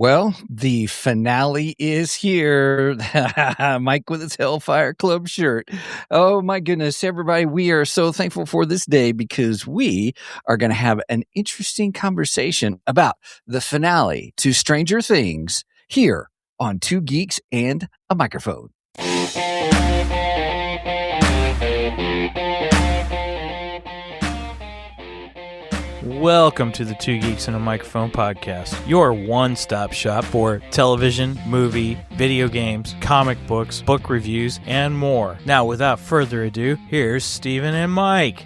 Well, the finale is here. Mike with his Hellfire Club shirt. Oh my goodness, everybody. We are so thankful for this day because we are going to have an interesting conversation about the finale to Stranger Things here on Two Geeks and a Microphone. Welcome to the Two Geeks and a Microphone podcast, your one-stop shop for television, movie, video games, comic books, book reviews, and more. Now, without further ado, here's Steven and Mike.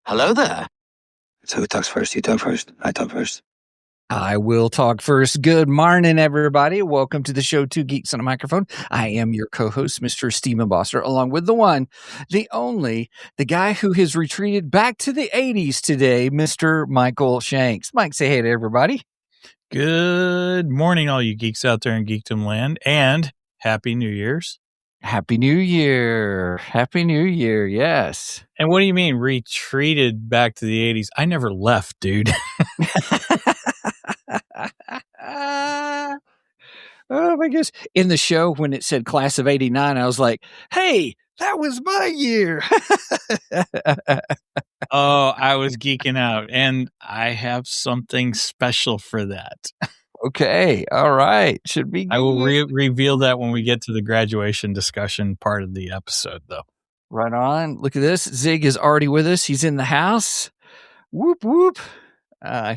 Hello there. So who talks first? You talk first? I talk first. I will talk first. Good morning, everybody. Welcome to the show, Two Geeks on a Microphone. I am your co-host, Mr. Stephen Bosser, along with the one, the only, the guy who has retreated back to the 80s today, Mr. Michael Shanks. Mike, say hey to everybody. Good morning, all you geeks out there in Geekdom Land, and Happy New Year's. Happy New Year. Happy New Year, yes. And what do you mean retreated back to the 80s? I never left, dude. Oh my goodness. In the show, when it said class of 89, I was like, hey, that was my year. Oh, I was geeking out, and I have something special for that. Okay. All right. Should be good. I will reveal that when we get to the graduation discussion part of the episode, though. Right on. Look at this. Zig is already with us. He's in the house. Whoop, whoop.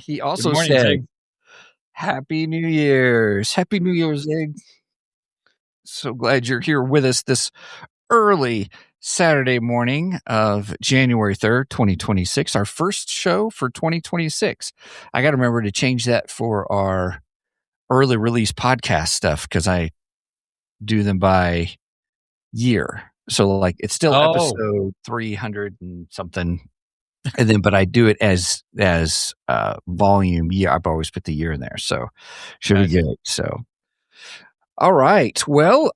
He also said, Zig. Happy New Year's. Happy New Year's, Zig. So glad you're here with us this early Saturday morning of January 3rd, 2026. Our first show for 2026. I got to remember to change that for our early release podcast stuff because I do them by year. So like it's still episode 300 and something. And then, but I do it as volume. Yeah, I've always put the year in there. So should be good. So, all right. Well,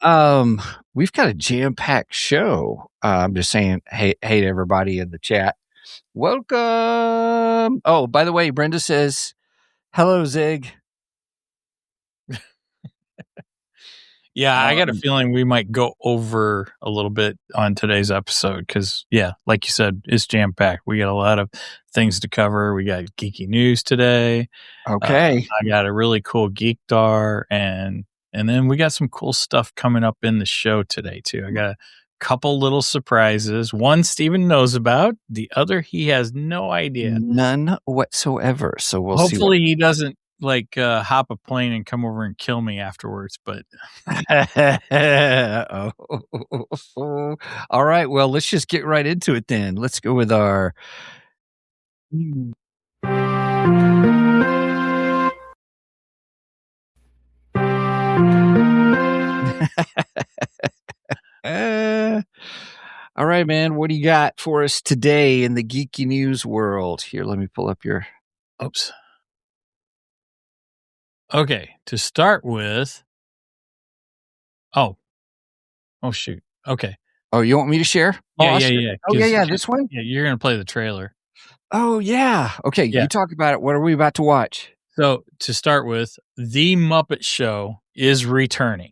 we've got a jam-packed show. I'm just saying, hey to everybody in the chat. Welcome. Oh, by the way, Brenda says, hello, Zig. Yeah, I got a feeling we might go over a little bit on today's episode because, yeah, like you said, it's jam-packed. We got a lot of things to cover. We got geeky news today. Okay. I got a really cool Geekdar, and then we got some cool stuff coming up in the show today, too. I got a couple little surprises. One Steven knows about. The other he has no idea. None whatsoever. So we'll see. Hopefully he doesn't hop a plane and come over and kill me afterwards, but all right, well, let's just get right into it then. Let's go with our all right, man, what do you got for us today in the geeky news world? Here, let me pull up your Okay, to start with, oh shoot. Okay. Oh, you want me to share? Yeah. Oh, yeah. This one? Yeah, you're going to play the trailer. Oh, yeah. Okay, yeah. You talk about it. What are we about to watch? So, to start with, The Muppet Show is returning.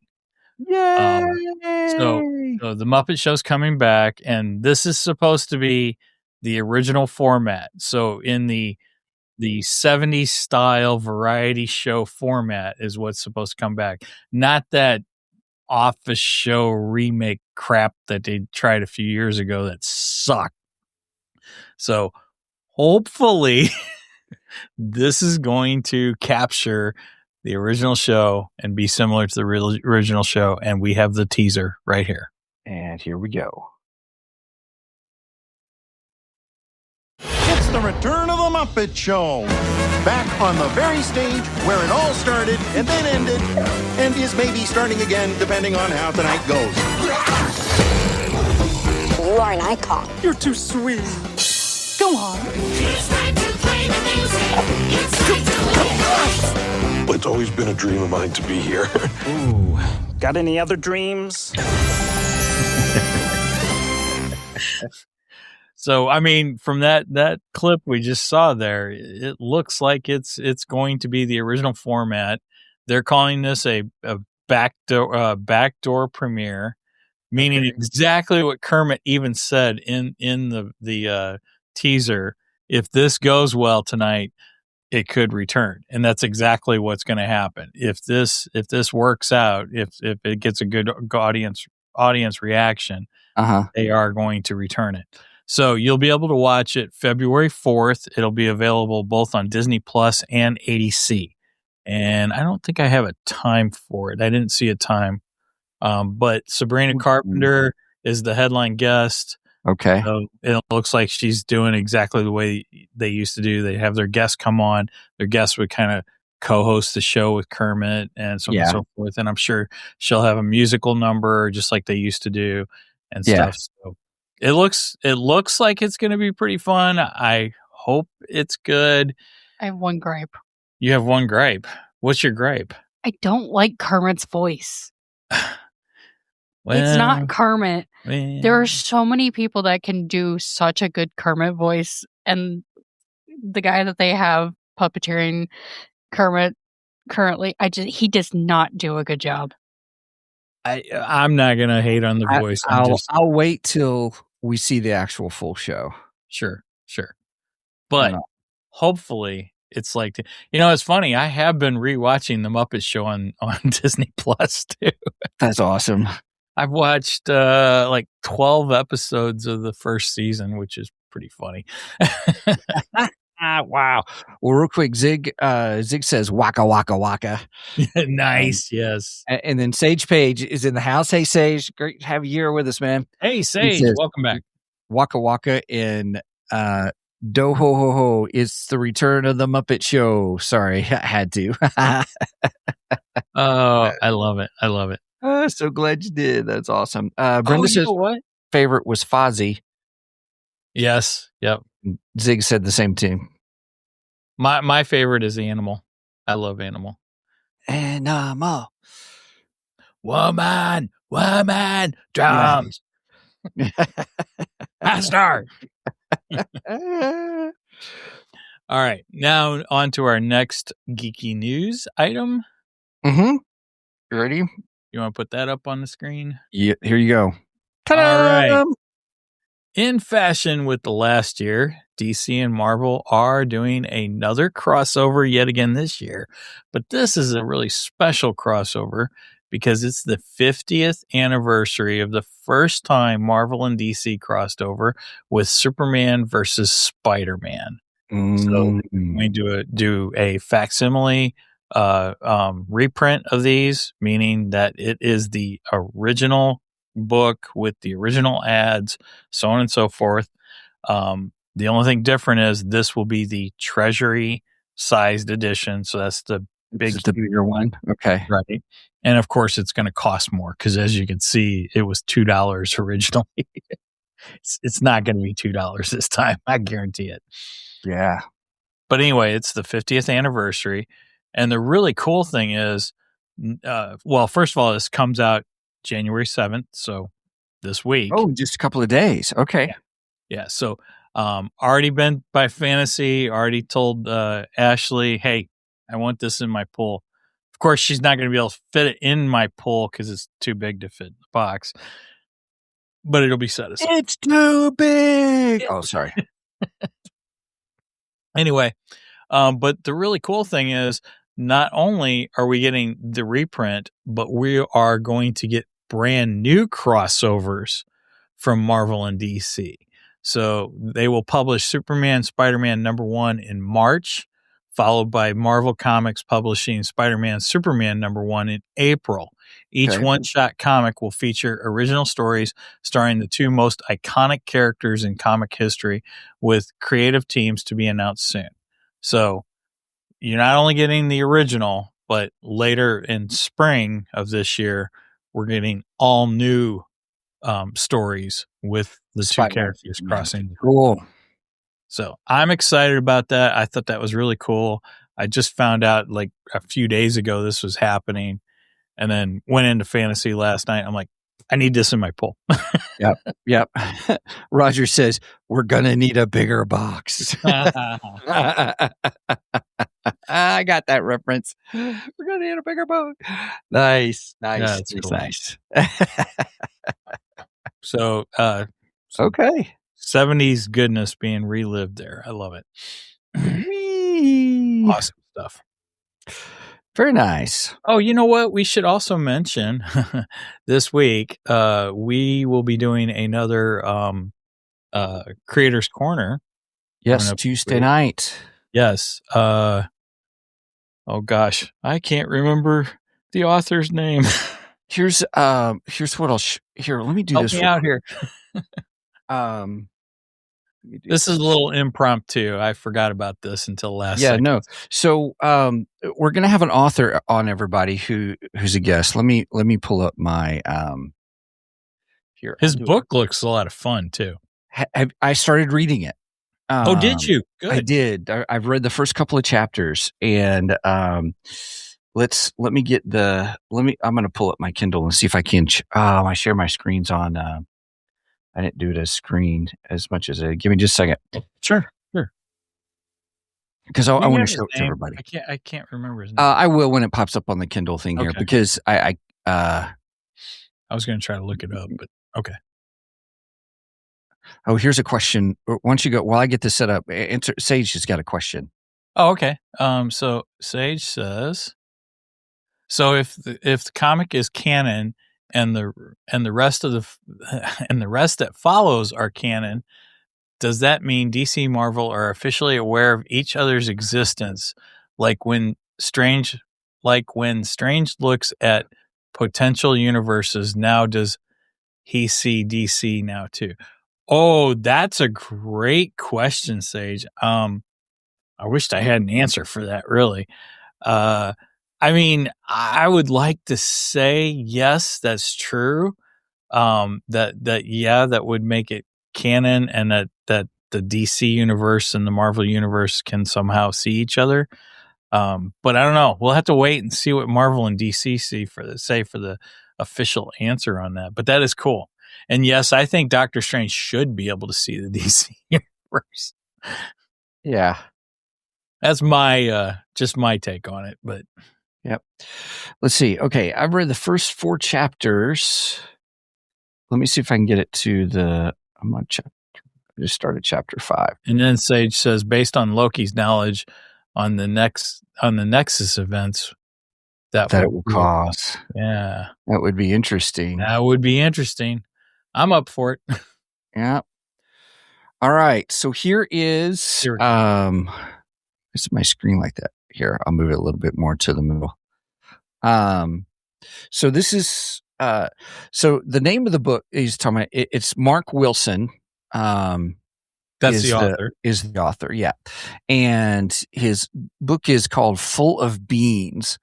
Yay! So The Muppet Show's coming back, and this is supposed to be the original format. So, in the 70s style variety show format is what's supposed to come back. Not that office show remake crap that they tried a few years ago that sucked. So hopefully this is going to capture the original show and be similar to the original show. And we have the teaser right here. And here we go. It's the return of the Muppet Show. Back on the very stage where it all started and then ended and is maybe starting again depending on how tonight goes. You are an icon. You're too sweet. Go on. It's time to play the music. It's time to play the It's always been a dream of mine to be here. Ooh, got any other dreams? So, I mean, from that clip we just saw there, it looks like it's going to be the original format. They're calling this a backdoor premiere, meaning exactly what Kermit even said in the teaser. If this goes well tonight, it could return, and that's exactly what's going to happen. If this works out, if it gets a good audience reaction, they are going to return it. So you'll be able to watch it February 4th. It'll be available both on Disney Plus and ADC. And I don't think I have a time for it. I didn't see a time. But Sabrina Carpenter is the headline guest. Okay. So it looks like she's doing exactly the way they used to do. They have their guests come on. Their guests would kind of co-host the show with Kermit and so on and so forth. And I'm sure she'll have a musical number just like they used to do and stuff. So it looks like it's going to be pretty fun. I hope it's good. I have one gripe. You have one gripe. What's your gripe? I don't like Kermit's voice. Well, it's not Kermit. There are so many people that can do such a good Kermit voice, and the guy that they have puppeteering Kermit currently, he does not do a good job. I'm not gonna hate on the voice. I'll wait till we see the actual full show. Sure. But hopefully it's like, it's funny. I have been rewatching the Muppet Show on Disney Plus too. That's awesome. I've watched like 12 episodes of the first season, which is pretty funny. Wow. Well, real quick, Zig says waka waka waka. Nice, yes. And then Sage Page is in the house. Hey, Sage, great to have you here with us, man. Hey, Sage, welcome back. Waka waka in Do ho ho ho. It's the return of the Muppet Show. Sorry, I had to. Oh, I love it. So glad you did. That's awesome. Brenda says what? Favorite was Fozzie. Yes. Yep. Zig said the same thing. My favorite is Animal. I love Animal. Animal. Woman, drums. Master. All right. Now on to our next geeky news item. Mm-hmm. You ready? You want to put that up on the screen? Yeah, here you go. Ta-da! All right. In fashion with the last year, DC and Marvel are doing another crossover yet again this year. But this is a really special crossover because it's the 50th anniversary of the first time Marvel and DC crossed over with Superman versus Spider-Man. So we do a facsimile reprint of these, meaning that it is the original book with the original ads, so on and so forth. The only thing different is this will be the Treasury sized edition. So that's the bigger one. Okay. Right. And of course it's going to cost more because as you can see, it was $2 originally. It's not going to be $2 this time. I guarantee it. Yeah. But anyway, it's the 50th anniversary. And the really cool thing is, first of all, this comes out January 7th. So this week. Oh, just a couple of days. Okay. Yeah. So already been by Fantasy, already told Ashley, hey, I want this in my pool. Of course, she's not going to be able to fit it in my pool because it's too big to fit in the box. But it'll be set aside. It's too big. Oh, sorry. Anyway, but the really cool thing is not only are we getting the reprint, but we are going to get brand new crossovers from Marvel and DC. So they will publish Superman, Spider-Man #1 in March, followed by Marvel Comics publishing Spider-Man, Superman #1 in April. Each one-shot comic will feature original stories starring the two most iconic characters in comic history with creative teams to be announced soon. So you're not only getting the original, but later in spring of this year, we're getting all new stories with the two characters crossing. Cool. So I'm excited about that. I thought that was really cool. I just found out like a few days ago this was happening, and then went into fantasy last night. I'm like, I need this in my pool. Yep. Roger says, we're going to need a bigger box. I got that reference. We're going to need a bigger box. Nice. Cool. Nice. So, okay. 70s goodness being relived there. I love it. Awesome stuff. Very nice. Oh, you know what? We should also mention this week, we will be doing another Creator's Corner. Yes, Tuesday night. Yes. Oh gosh, I can't remember the author's name. Here's what I'll here. Let me do this. Help me out here. This is a little impromptu. I forgot about this until last. Yeah, second. no. So we're gonna have an author on, everybody who's a guest. Let me pull up my here. His book looks a lot of fun too. I started reading it. Oh, did you? Good. I did. I've read the first couple of chapters, and let me get I'm going to pull up my Kindle and see if I can. I share my screens on. I didn't do it as screen as much as give me just a second. Sure. Because I want to show it to everybody. I can't remember his name. I will when it pops up on the Kindle thing here, because I was going to try to look it up, but okay. Oh, here's a question. Once you go, while I get this set up, Sage has got a question. Oh, okay. So Sage says, so if the comic is canon and the rest of the rest that follows are canon, does that mean DC Marvel are officially aware of each other's existence? Like when Strange looks at potential universes, now does he see DC now too? Oh, that's a great question, Sage. I wished I had an answer for that, really. I mean, I would like to say yes, that's true. That would make it canon, and that the DC universe and the Marvel universe can somehow see each other. But I don't know. We'll have to wait and see what Marvel and DC say for the official answer on that. But that is cool. And yes, I think Doctor Strange should be able to see the DC universe. Yeah. That's my just my take on it, but yep. Let's see. Okay, I've read the first 4 chapters. Let me see if I can get it to I'm on chapter. I just started chapter 5. And then Sage says, based on Loki's knowledge on the Nexus events, that it will cause. Yeah. That would be interesting. I'm up for it. Yeah. All right. So here is it's my screen like that. Here, I'll move it a little bit more to the middle. So this is so the name of the book he's talking about, it's Mark Wilson. That's the author. Is the author, yeah. And his book is called Full of Beans.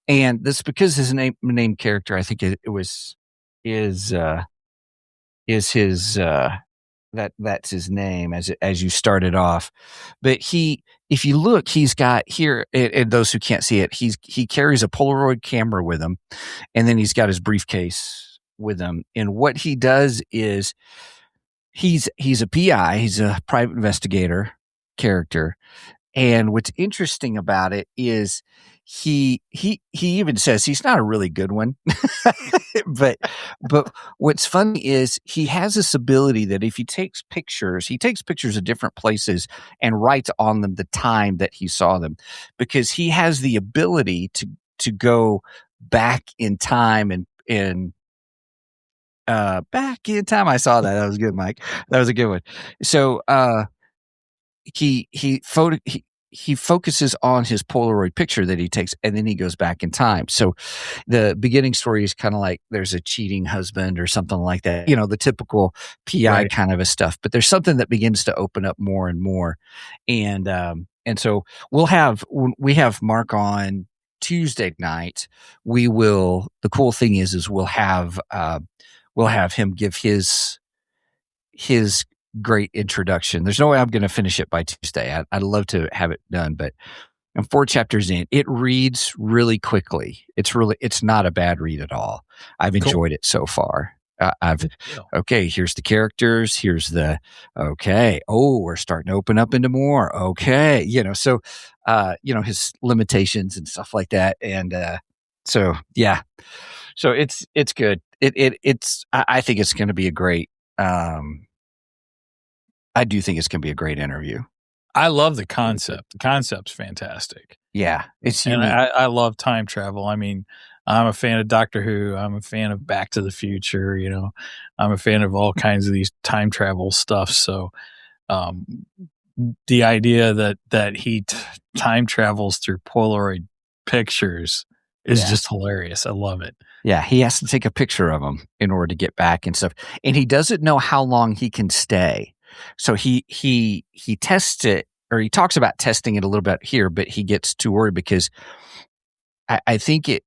And that's because his name character, I think is his that's his name as you started off. But if you look, he's got here, and those who can't see it, he carries a Polaroid camera with him, and then he's got his briefcase with him. And what he does is he's a PI, he's a private investigator character. And what's interesting about it is he even says he's not a really good one, but what's funny is he has this ability that if he takes pictures of different places and writes on them the time that he saw them, because he has the ability to go back in time and back in time. I saw that. That was good, Mike. That was a good one. So he focuses on his Polaroid picture that he takes, and then he goes back in time. So the beginning story is kind of like there's a cheating husband or something like that, the typical PI kind of a stuff, but there's something that begins to open up more and more. And so when we have Mark on Tuesday night, the cool thing is we'll have him give his great introduction. There's no way I'm going to finish it by Tuesday. I'd love to have it done, but I'm 4 chapters in. It reads really quickly. It's not a bad read at all. I've enjoyed it so far. Here's the characters. Here's the, we're starting to open up into more. Okay. His limitations and stuff like that. And, so it's good. I think it's going to be a great, I do think it's going to be a great interview. I love the concept. The concept's fantastic. Yeah. It's and unique. I love time travel. I mean, I'm a fan of Doctor Who. I'm a fan of Back to the Future. I'm a fan of all kinds of these time travel stuff. So, the idea that he time travels through Polaroid pictures is just hilarious. I love it. Yeah, he has to take a picture of them in order to get back and stuff, and he doesn't know how long he can stay. So he tests it, or he talks about testing it a little bit here, but he gets too worried because I think it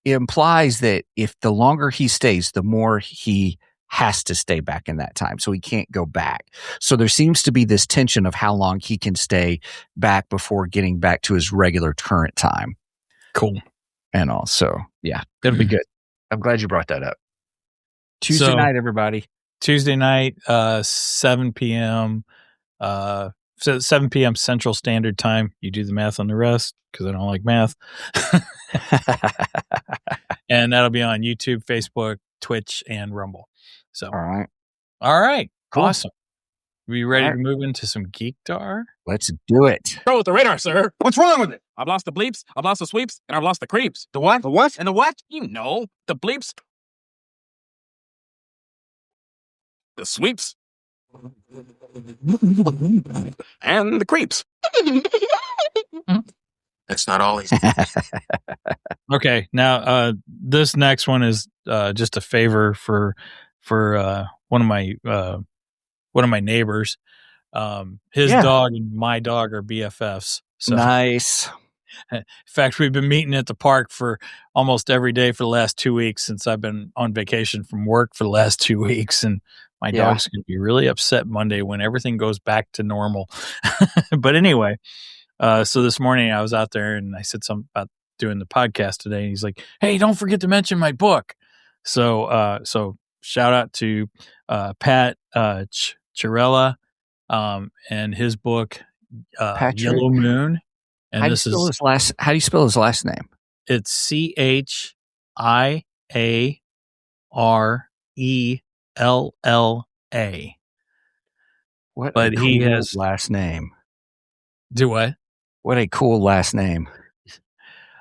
implies that if the longer he stays, the more he has to stay back in that time. So he can't go back. So there seems to be this tension of how long he can stay back before getting back to his regular current time. Cool. And also, yeah, it'll be good. I'm glad you brought that up. Tuesday night, everybody. Tuesday night, 7 p.m. So 7 p.m. Central Standard Time. You do the math on the rest because I don't like math. And that'll be on YouTube, Facebook, Twitch, and Rumble. So, all right, cool. Awesome. We ready to move into some Geekdar? Let's do it. Go with the radar, sir. What's wrong with it? I've lost the bleeps, I've lost the sweeps, and I've lost the creeps. The what? The what? And the what? You know, the bleeps, the sweeps, and the creeps. That's not all. Okay, now this next one is just a favor for one of my neighbors. His dog and my dog are BFFs. So, nice. In fact, we've been meeting at the park for almost every day for the last 2 weeks since I've been on vacation from work for the last 2 weeks, and my dog's going to be really upset Monday when everything goes back to normal. But anyway, so this morning I was out there and I said something about doing the podcast today, and he's like, "Hey, don't forget to mention my book." So shout out to Pat Chirella and his book Yellow Moon. And how do you spell his last name? It's CHIARELLA. But he has last name. Do what? What a cool last name.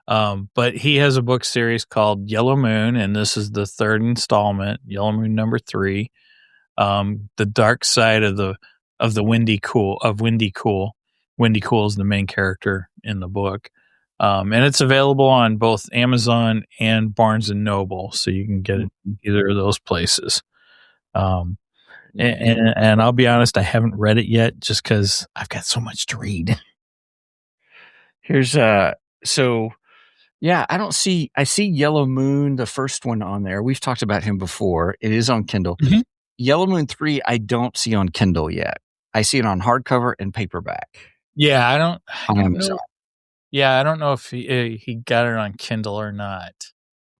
But he has a book series called Yellow Moon, and this is the third installment, Yellow Moon number 3. The dark side of the Windy Cool. Windy Cool is the main character in the book. And it's available on both Amazon and Barnes and Noble, so you can get it in either of those places. And I'll be honest, I haven't read it yet just because I've got so much to read. Here's I see Yellow Moon, the first one on there. We've talked about him before. It is on Kindle. Mm-hmm. Yellow Moon 3, I don't see on Kindle yet. I see it on hardcover and paperback. Yeah, I don't know. Yeah, I don't know if he got it on Kindle or not.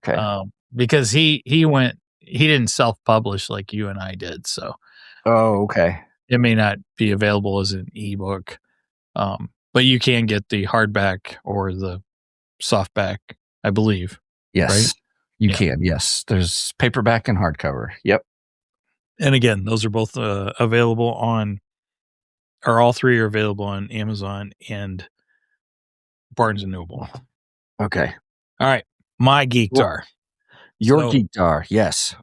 Okay. Because he didn't self-publish like you and I did, so. Oh, okay. It may not be available as an ebook, but you can get the hardback or the softback, I believe. Yes, right? You can. Yes, there's paperback and hardcover. Yep. And again, those are both available on, or all three are available on Amazon and Barnes and Noble. Okay. All right. My Geekdar. Your Geekdar, yes.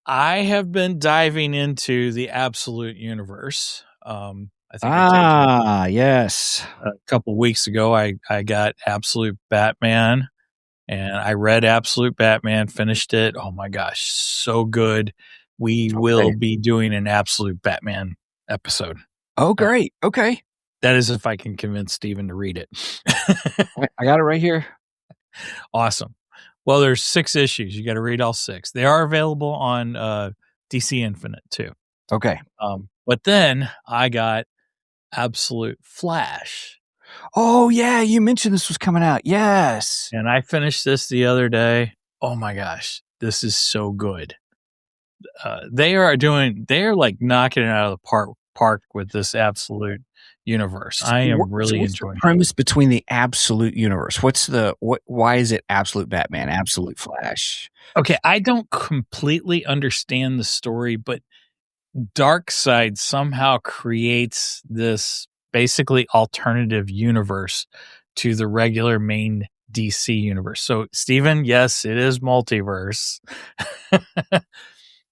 I have been diving into the Absolute Universe. I think yes. A couple weeks ago, I got Absolute Batman, and I read Absolute Batman, finished it. Oh my gosh, so good. We will be doing an Absolute Batman episode. Oh, great. Okay. That is if I can convince Steven to read it. I got it right here. Awesome. Well, there's 6 issues. You got to read all 6. They are available on DC Infinite too. Okay. But then I got Absolute Flash. Oh, yeah, you mentioned this was coming out. Yes. And I finished this the other day. Oh my gosh, this is so good. They're like knocking it out of the park with this Absolute Universe. I am really what's enjoying the premise between the Absolute Universe? Why is it Absolute Batman, Absolute Flash? Okay, I don't completely understand the story, but Darkseid somehow creates this basically alternative universe to the regular main DC universe. So, Steven, yes, it is multiverse,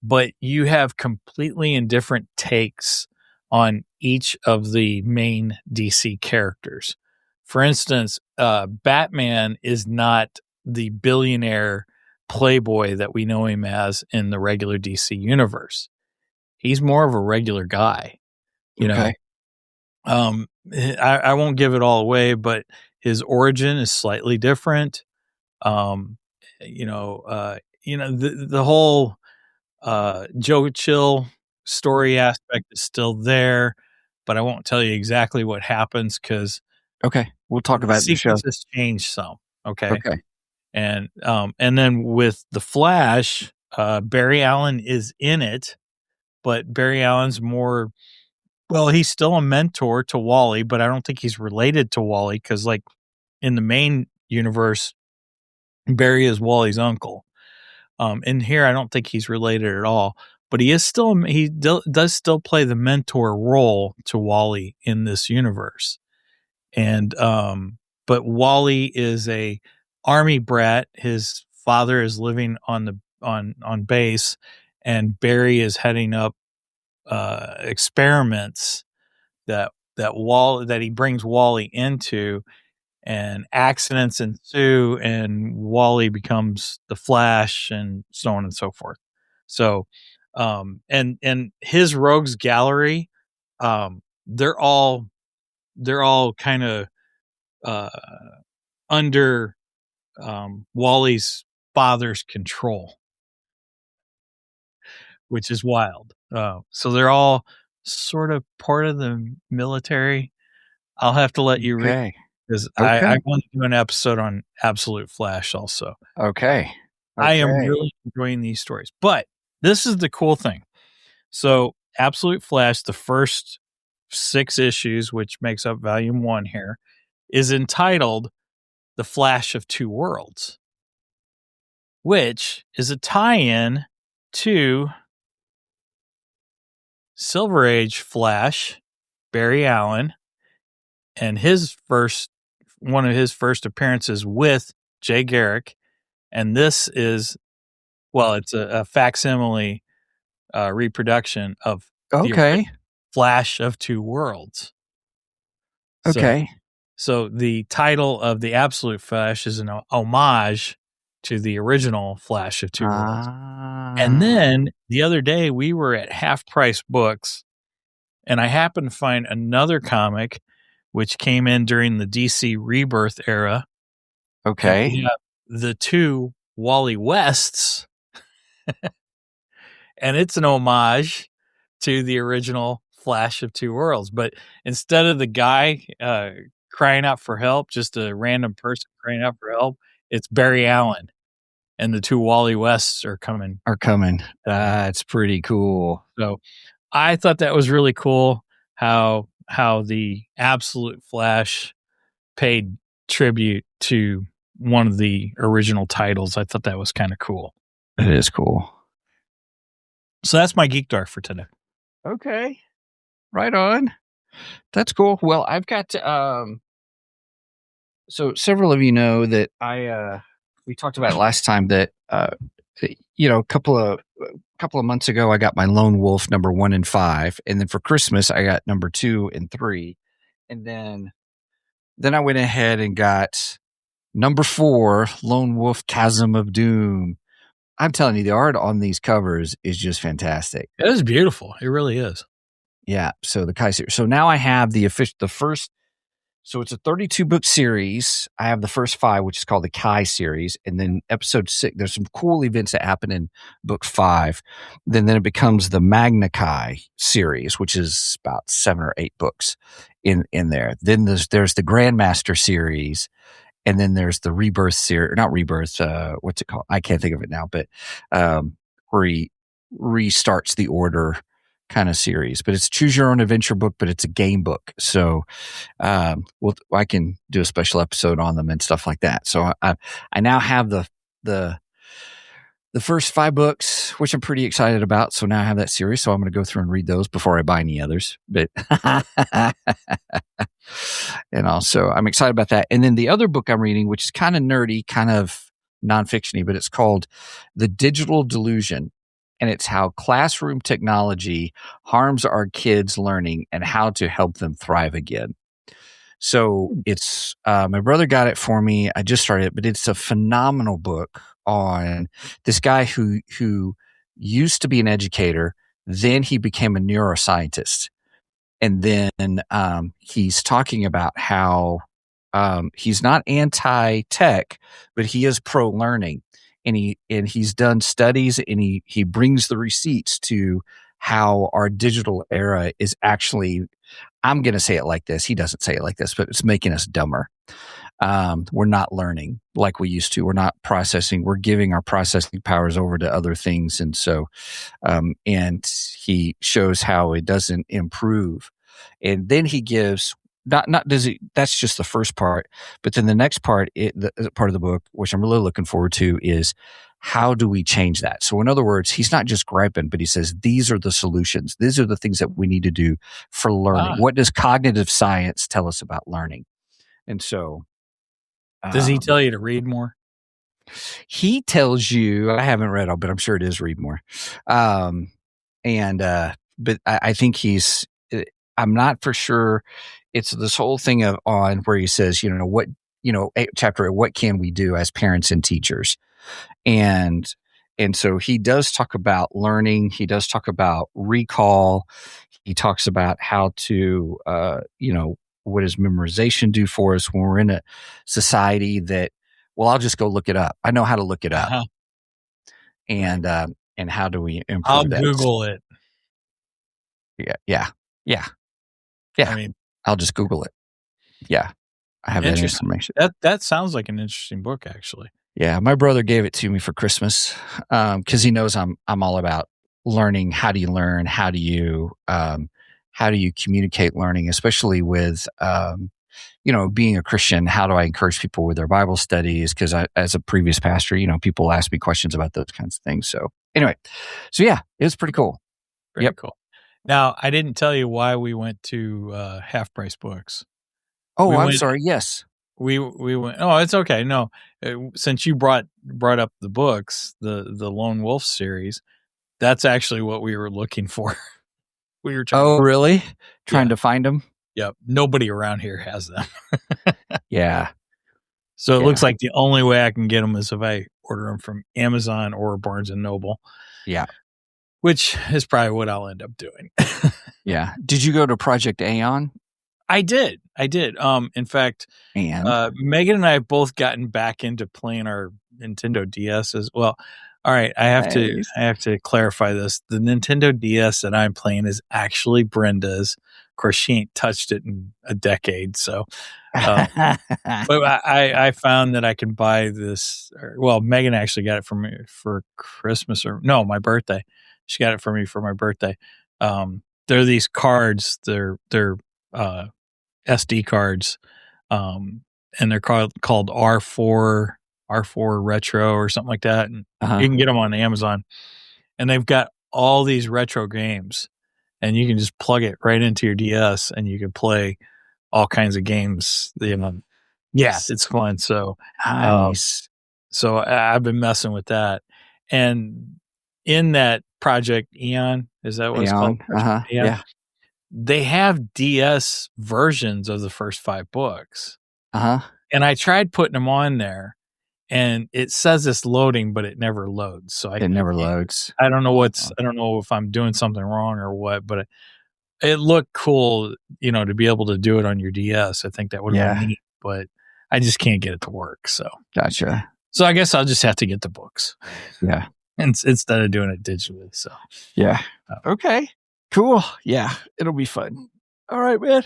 but you have completely indifferent takes on each of the main DC characters. For instance, Batman is not the billionaire playboy that we know him as in the regular DC universe. He's more of a regular guy, you know. I won't give it all away, but his origin is slightly different. The whole Joe Chill story aspect is still there, but I won't tell you exactly what happens because we'll talk about the show. Sequences change some. Okay. And then with the Flash, Barry Allen is in it, but Barry Allen's more. Well, he's still a mentor to Wally, but I don't think he's related to Wally because, like, in the main universe, Barry is Wally's uncle. In here, I don't think he's related at all, but he is still does still play the mentor role to Wally in this universe. And but Wally is a army brat. His father is living on base, and Barry is heading up experiments that he brings Wally into, and accidents ensue, and Wally becomes the Flash, and so on and so forth. So, and his rogues gallery, they're all kind of under Wally's father's control, which is wild. So they're all sort of part of the military. I'll have to let you read because I want to do an episode on Absolute Flash also. Okay. I am really enjoying these stories, but this is the cool thing. So Absolute Flash, the first 6 issues, which makes up volume 1 here, is entitled The Flash of Two Worlds, which is a tie-in to Silver Age Flash, Barry Allen, and one of his first appearances with Jay Garrick. And this is, it's a facsimile reproduction of the Flash of Two Worlds. Okay. So the title of the Absolute Flash is an homage to the original Flash of Two Worlds. And then the other day we were at Half Price Books, and I happened to find another comic which came in during the DC Rebirth era. Okay. We have the 2 Wally Wests, and it's an homage to the original Flash of Two Worlds. But instead of the guy crying out for help, just a random person crying out for help, it's Barry Allen, and the 2 Wally Wests are coming. That's pretty cool. So I thought that was really cool how the Absolute Flash paid tribute to one of the original titles. I thought that was kind of cool. It is cool. So that's my Geek Dark for today. Okay. Right on. That's cool. Well, I've got so several of you know that we talked about it last time that a couple of months ago I got my Lone Wolf number 1 and 5, and then for Christmas I got number 2 and 3, and then I went ahead and got number 4, Lone Wolf Chasm of Doom. I'm telling you, the art on these covers is just fantastic. It is beautiful. It really is. Yeah. So the Kai series. So now I have the first. So it's a 32 book series. I have the first 5, which is called the Kai series, and then episode 6. There's some cool events that happen in book 5. Then it becomes the Magna Kai series, which is about 7 or 8 books, in there. Then there's the Grandmaster series, and then there's the Rebirth series, not Rebirth. What's it called? I can't think of it now, but where he restarts the order kind of series. But it's a choose your own adventure book, but it's a game book. So I can do a special episode on them and stuff like that. So I now have the first 5 books, which I'm pretty excited about. So now I have that series. So I'm going to go through and read those before I buy any others. But and also I'm excited about that. And then the other book I'm reading, which is kind of nerdy, kind of nonfiction-y, but it's called The Digital Delusion. And it's how classroom technology harms our kids' learning and how to help them thrive again. So it's my brother got it for me. I just started it, but it's a phenomenal book on this guy who used to be an educator. Then he became a neuroscientist. And then he's talking about how he's not anti-tech, but he is pro-learning. And he's done studies, and he brings the receipts to how our digital era is actually, I'm going to say it like this. He doesn't say it like this, but it's making us dumber. We're not learning like we used to. We're not processing. We're giving our processing powers over to other things. And so, and he shows how it doesn't improve. And then he gives, that's just the first part, but then the next part, the part of the book, which I'm really looking forward to, is how do we change that? So in other words, he's not just griping, but he says, these are the solutions. These are the things that we need to do for learning. What does cognitive science tell us about learning? And so, does he tell you to read more? He tells you, I haven't read all, but I'm sure it is read more. But I think I'm not for sure. It's this whole thing on where he says, chapter, what can we do as parents and teachers? And so he does talk about learning. He does talk about recall. He talks about how to, what does memorization do for us when we're in a society that, well, I'll just go look it up. I know how to look it up. Uh-huh. And how do we improve I'll that? Google it. Yeah. I mean, I'll just Google it. Yeah. I have that information. That sounds like an interesting book, actually. Yeah. My brother gave it to me for Christmas. Cause he knows I'm all about learning. How do you learn? How do you communicate learning, especially with, being a Christian? How do I encourage people with their Bible studies? Cause as a previous pastor, people ask me questions about those kinds of things. So anyway, it was pretty cool. Very cool. Now, I didn't tell you why we went to Half Price Books. Oh, I'm sorry. Yes. We went. Oh, it's okay. No, since you brought up the books, the Lone Wolf series, that's actually what we were looking for. We were trying. Oh, really? Trying to find them? Yep. Nobody around here has them. Yeah. So it looks like the only way I can get them is if I order them from Amazon or Barnes and Noble. Yeah. Which is probably what I'll end up doing. Yeah. Did you go to Project Aeon? I did. In fact, Megan and I have both gotten back into playing our Nintendo DS as well. All right, I have to clarify this. The Nintendo DS that I'm playing is actually Brenda's. Of course, she ain't touched it in a decade. So, but I found that I can buy this. Well, Megan actually got it for me for Christmas, my birthday. She got it for me for my birthday. They're these cards. They're SD cards, and they're called R4 Retro or something like that. And you can get them on Amazon, and they've got all these retro games, and you can just plug it right into your DS, and you can play all kinds of games. It's fun. So nice. So I've been messing with that, and in that Project Aeon, is that what it's called? Eon. Yeah. They have DS versions of the first 5 books. And I tried putting them on there, and it says it's loading, but it never loads. So it never loads. I don't know I don't know if I'm doing something wrong or what, but it looked cool, to be able to do it on your DS. I think that would have been neat, but I just can't get it to work. So gotcha. So I guess I'll just have to get the books. Yeah. Instead of doing it digitally. So yeah. Okay. Cool. Yeah. It'll be fun. All right, man.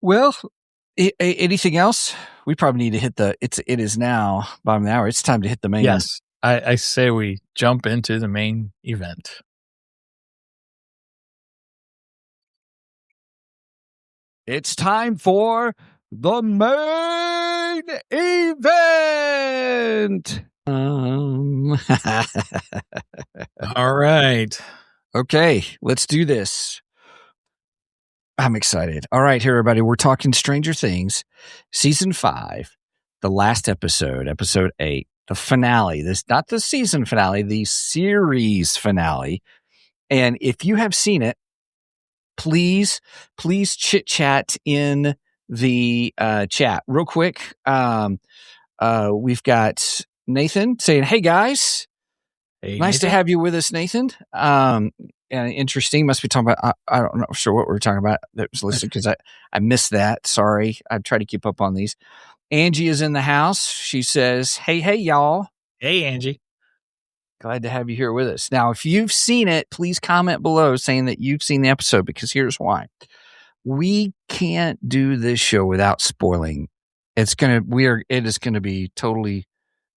Well, anything else? We probably need to hit it is now bottom of the hour. It's time to hit the main. Yes. I say we jump into the main event. It's time for the main event. All right. Okay, let's do this. I'm excited. All right, here, everybody. We're talking Stranger Things, season 5, the last episode, episode 8, the finale. This not the season finale, the series finale. And if you have seen it, please chit chat in the chat real quick. We've got Nathan saying, "Hey guys, Hey, nice Nathan. to have you with us, Nathan." And interesting. Must be talking about. I don't know sure what we're talking about. That was listening because I missed that. Sorry, I try to keep up on these. Angie is in the house. She says, "Hey, y'all." Hey, Angie. Glad to have you here with us. Now, if you've seen it, please comment below saying that you've seen the episode, because here's why. We can't do this show without spoiling. It is gonna be totally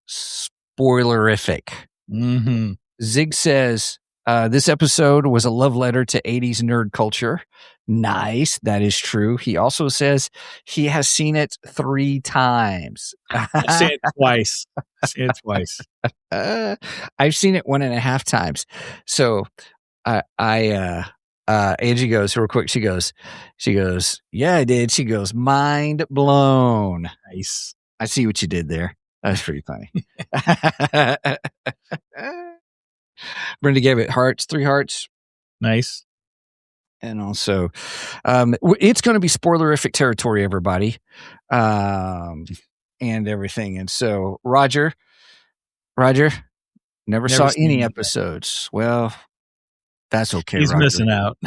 spoilerific. Mm-hmm. Zig says, this episode was a love letter to 80s nerd culture. Nice. That is true. He also says he has seen it 3 times. I've seen it twice. Angie goes 1.5 times. So Angie goes real quick. She goes, yeah, I did. She goes, mind blown. Nice. I see what you did there. That's pretty funny. Brenda gave it 3 hearts. Nice. And also, it's going to be spoilerific territory, everybody, and everything. And so, Roger, never saw any episodes. Well, that's okay. He's Roger. Missing out.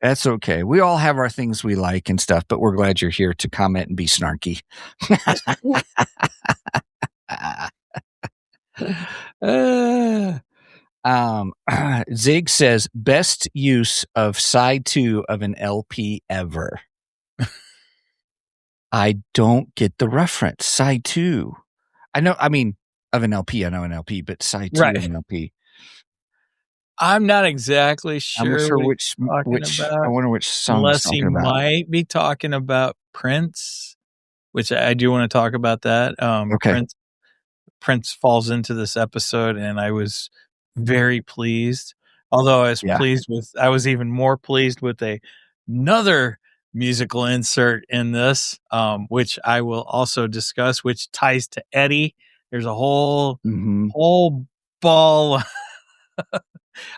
That's okay. We all have our things we like and stuff, but we're glad you're here to comment and be snarky. Zig says, best use of side 2 of an LP ever. I don't get the reference. Side 2. I know, I mean, of an LP, I know an LP, but side 2 of an LP. I'm not exactly sure. I'm not sure which I wonder which song unless he's talking about. Might be talking about Prince, which I do want to talk about that. Okay. Prince falls into this episode, and I was very pleased. Although I was even more pleased with another musical insert in this, which I will also discuss, which ties to Eddie. There's a whole ball.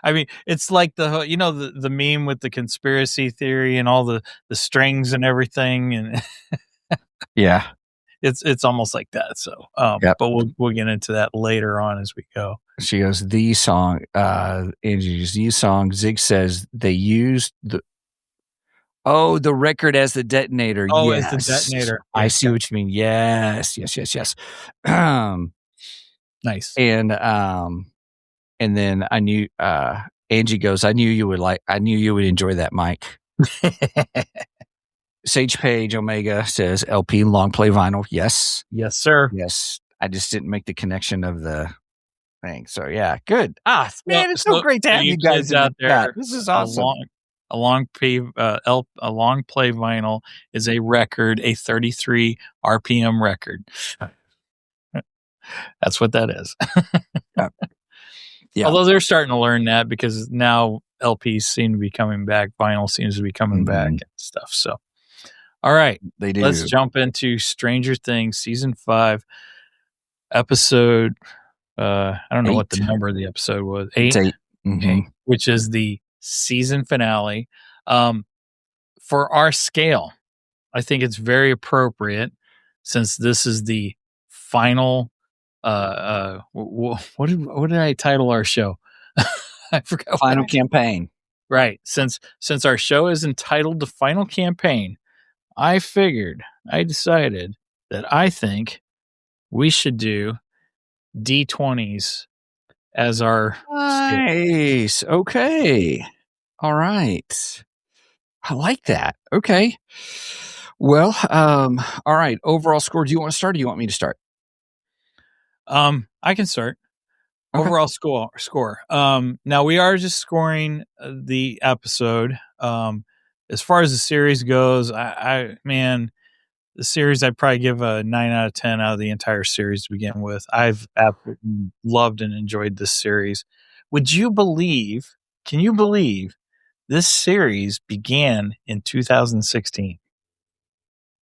I mean, it's like the meme with the conspiracy theory and all the strings and everything, and yeah, it's almost like that. So, but we'll get into that later on as we go. She goes, the song, Angie's the song. Zig says they used the record as the detonator. Oh, yes. as the detonator. I see what you mean. Yes. Nice. And then I knew, Angie goes, I knew you would enjoy that, Mike. Sage Page Omega says LP long play vinyl. Yes. Yes, sir. Yes. I just didn't make the connection of the thing. So yeah, good. Man, it's so great to have you guys out there. This is awesome. A long play vinyl is a record, a 33 RPM record. That's what that is. Yeah. Although they're starting to learn that, because now LPs seem to be coming back, vinyl seems to be coming back and stuff. So, all right, they do. Let's jump into Stranger Things season 5, episode. I don't know 8. what the number of the episode was. 8, 8. Which is the season finale. For our scale, I think it's very appropriate, since this is the final. What did I title our show? I forgot. Final campaign. Right. Since our show is entitled The Final Campaign, I decided that I think we should do D20s as our nice. Okay. All right. I like that. Okay. Well, all right. Overall score. Do you want to start or do you want me to start? I can start. Okay. Overall score. Now we are just scoring the episode. As far as the series goes, the series I'd probably give a 9 out of 10 out of the entire series to begin with. I've absolutely loved and enjoyed this series. Can you believe this series began in 2016?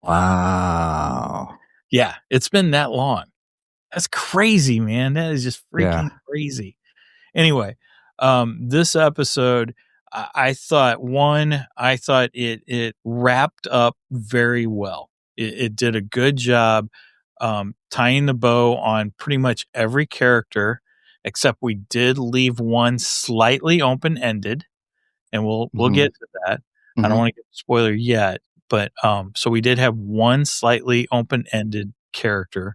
Wow. Yeah, it's been that long. That's crazy, man. That is just freaking crazy. Anyway, this episode, I thought it wrapped up very well. It did a good job tying the bow on pretty much every character, except we did leave one slightly open-ended, and we'll get to that. I don't want to get a spoiler yet, but so we did have one slightly open-ended character.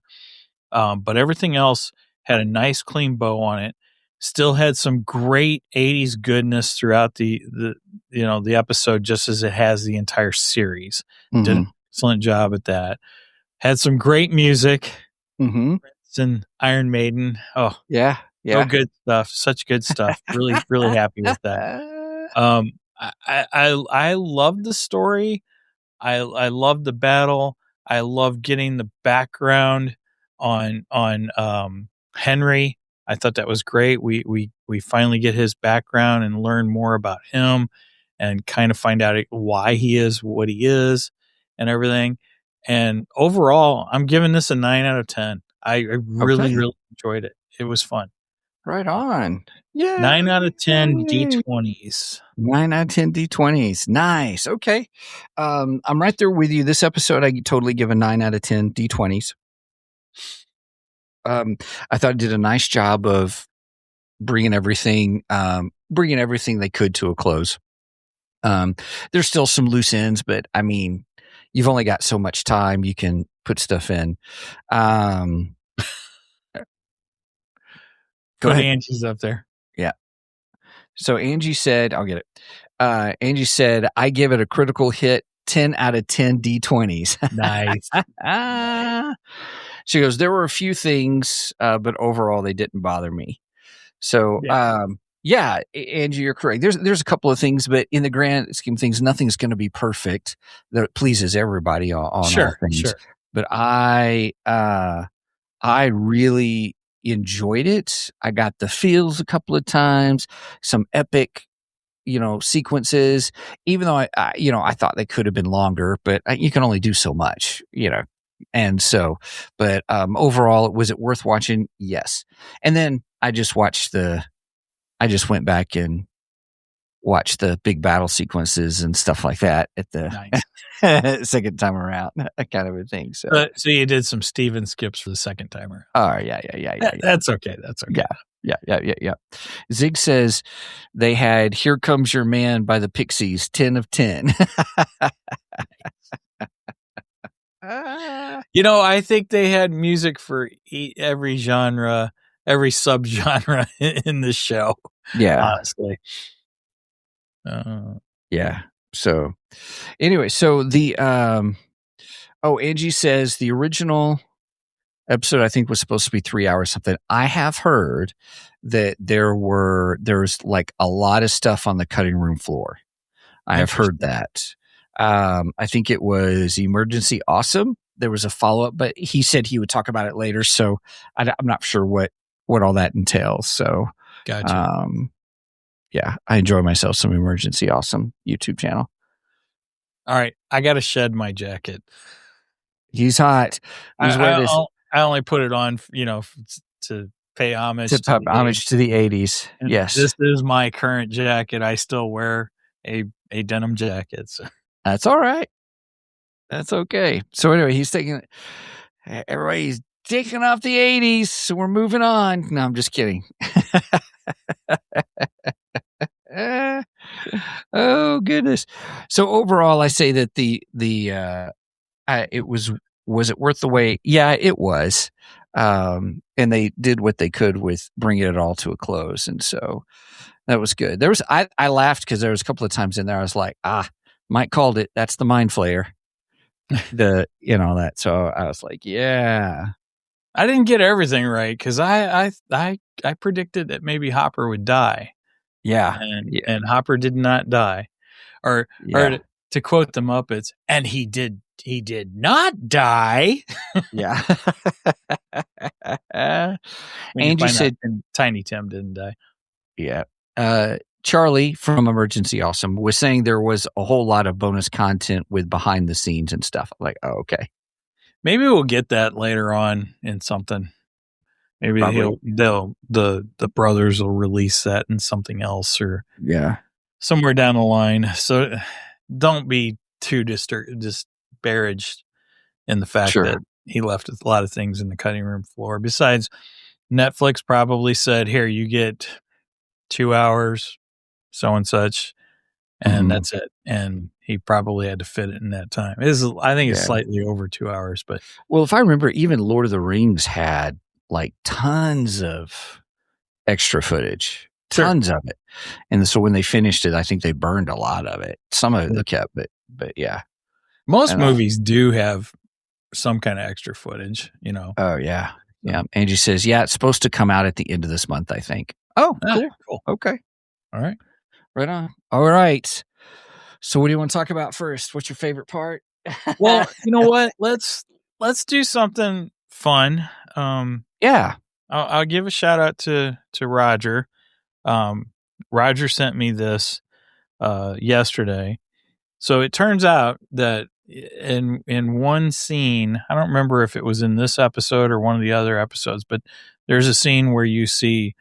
But everything else had a nice clean bow on it. Still had some great 80s goodness throughout the episode, just as it has the entire series. Did an excellent job at that. Had some great music. Prince and Iron Maiden. Oh, yeah. So good stuff. Such good stuff. Really, really happy with that. I love the story. I love the battle. I love getting the background on Henry. I thought that was great. We finally get his background and learn more about him and kind of find out why he is what he is and everything. And overall, I'm giving this a 9 out of 10. I really, really enjoyed it. It was fun. Right on. Yeah. 9 out of 10 D20s. 9 out of 10 D20s. Nice. Okay. I'm right there with you. This episode, I totally give a 9 out of 10 D20s. I thought it did a nice job of bringing everything they could to a close. There's still some loose ends, but I mean, you've only got so much time you can put stuff in. Go ahead. Angie's up there. Yeah. So Angie said, I'll get it. Angie said, I give it a critical hit, 10 out of 10 D20s. Nice. She goes, there were a few things, but overall they didn't bother me. So, yeah, Angie, you're correct. There's a couple of things, but in the grand scheme of things, nothing's going to be perfect that pleases everybody on all things. Sure. But I really enjoyed it. I got the feels a couple of times, some epic, sequences, even though I thought they could have been longer, but you can only do so much, And so, but overall, was it worth watching? Yes. And then I just went back and watched the big battle sequences and stuff like that at the second time around, kind of a thing. So you did some Steven skips for the second timer. Oh, yeah. That's okay. Yeah. Zig says they had Here Comes Your Man by the Pixies, 10 of 10. I think they had music for every genre, every subgenre in this show. Yeah. Honestly. Yeah. So anyway, so the Angie says the original episode I think was supposed to be 3 hours something. I have heard that there's like a lot of stuff on the cutting room floor. I have heard that. I think it was Emergency Awesome. There was a follow-up, but he said he would talk about it later. So I'm not sure what all that entails. So, gotcha. Yeah, I enjoy myself some Emergency Awesome YouTube channel. All right. I got to shed my jacket. He's hot. I only put it on, to pay homage to the 80s. And yes. This is my current jacket. I still wear a denim jacket. So. That's all right. That's okay. So anyway, everybody's taking off the 80s. So we're moving on. No, I'm just kidding. Oh goodness. So overall, I say that it was it worth the wait? Yeah, it was. And they did what they could with bringing it all to a close. And so that was good. I laughed because there was a couple of times in there I was like, Mike called it. That's the mind flayer. That. So I was like, yeah. I didn't get everything right because I predicted that maybe Hopper would die. Yeah. And Hopper did not die. Or to quote the Muppets, and he did not die. Yeah. Angie said Tiny Tim didn't die. Yeah. Charlie from Emergency Awesome was saying there was a whole lot of bonus content with behind the scenes and stuff. I'm like, oh, okay. Maybe we'll get that later on in something. Maybe the brothers will release that in something else or somewhere down the line. So don't be too disparaged in the fact that he left a lot of things in the cutting room floor. Besides, Netflix probably said, here, you get 2 hours, so and such, and that's it. And he probably had to fit it in that time. I think it's slightly over 2 hours. But well, if I remember, even Lord of the Rings had like tons of extra footage, tons of it. And so when they finished it, I think they burned a lot of it. Some of it they kept, but yeah. Most movies do have some kind of extra footage, Oh, yeah. Yeah. Angie says, yeah, it's supposed to come out at the end of this month, I think. Oh, cool. Okay. All right. Right on. All right. So what do you want to talk about first? What's your favorite part? Well, you know what? Let's do something fun. Yeah. I'll give a shout out to Roger. Roger sent me this yesterday. So it turns out that in one scene, I don't remember if it was in this episode or one of the other episodes, but there's a scene where you see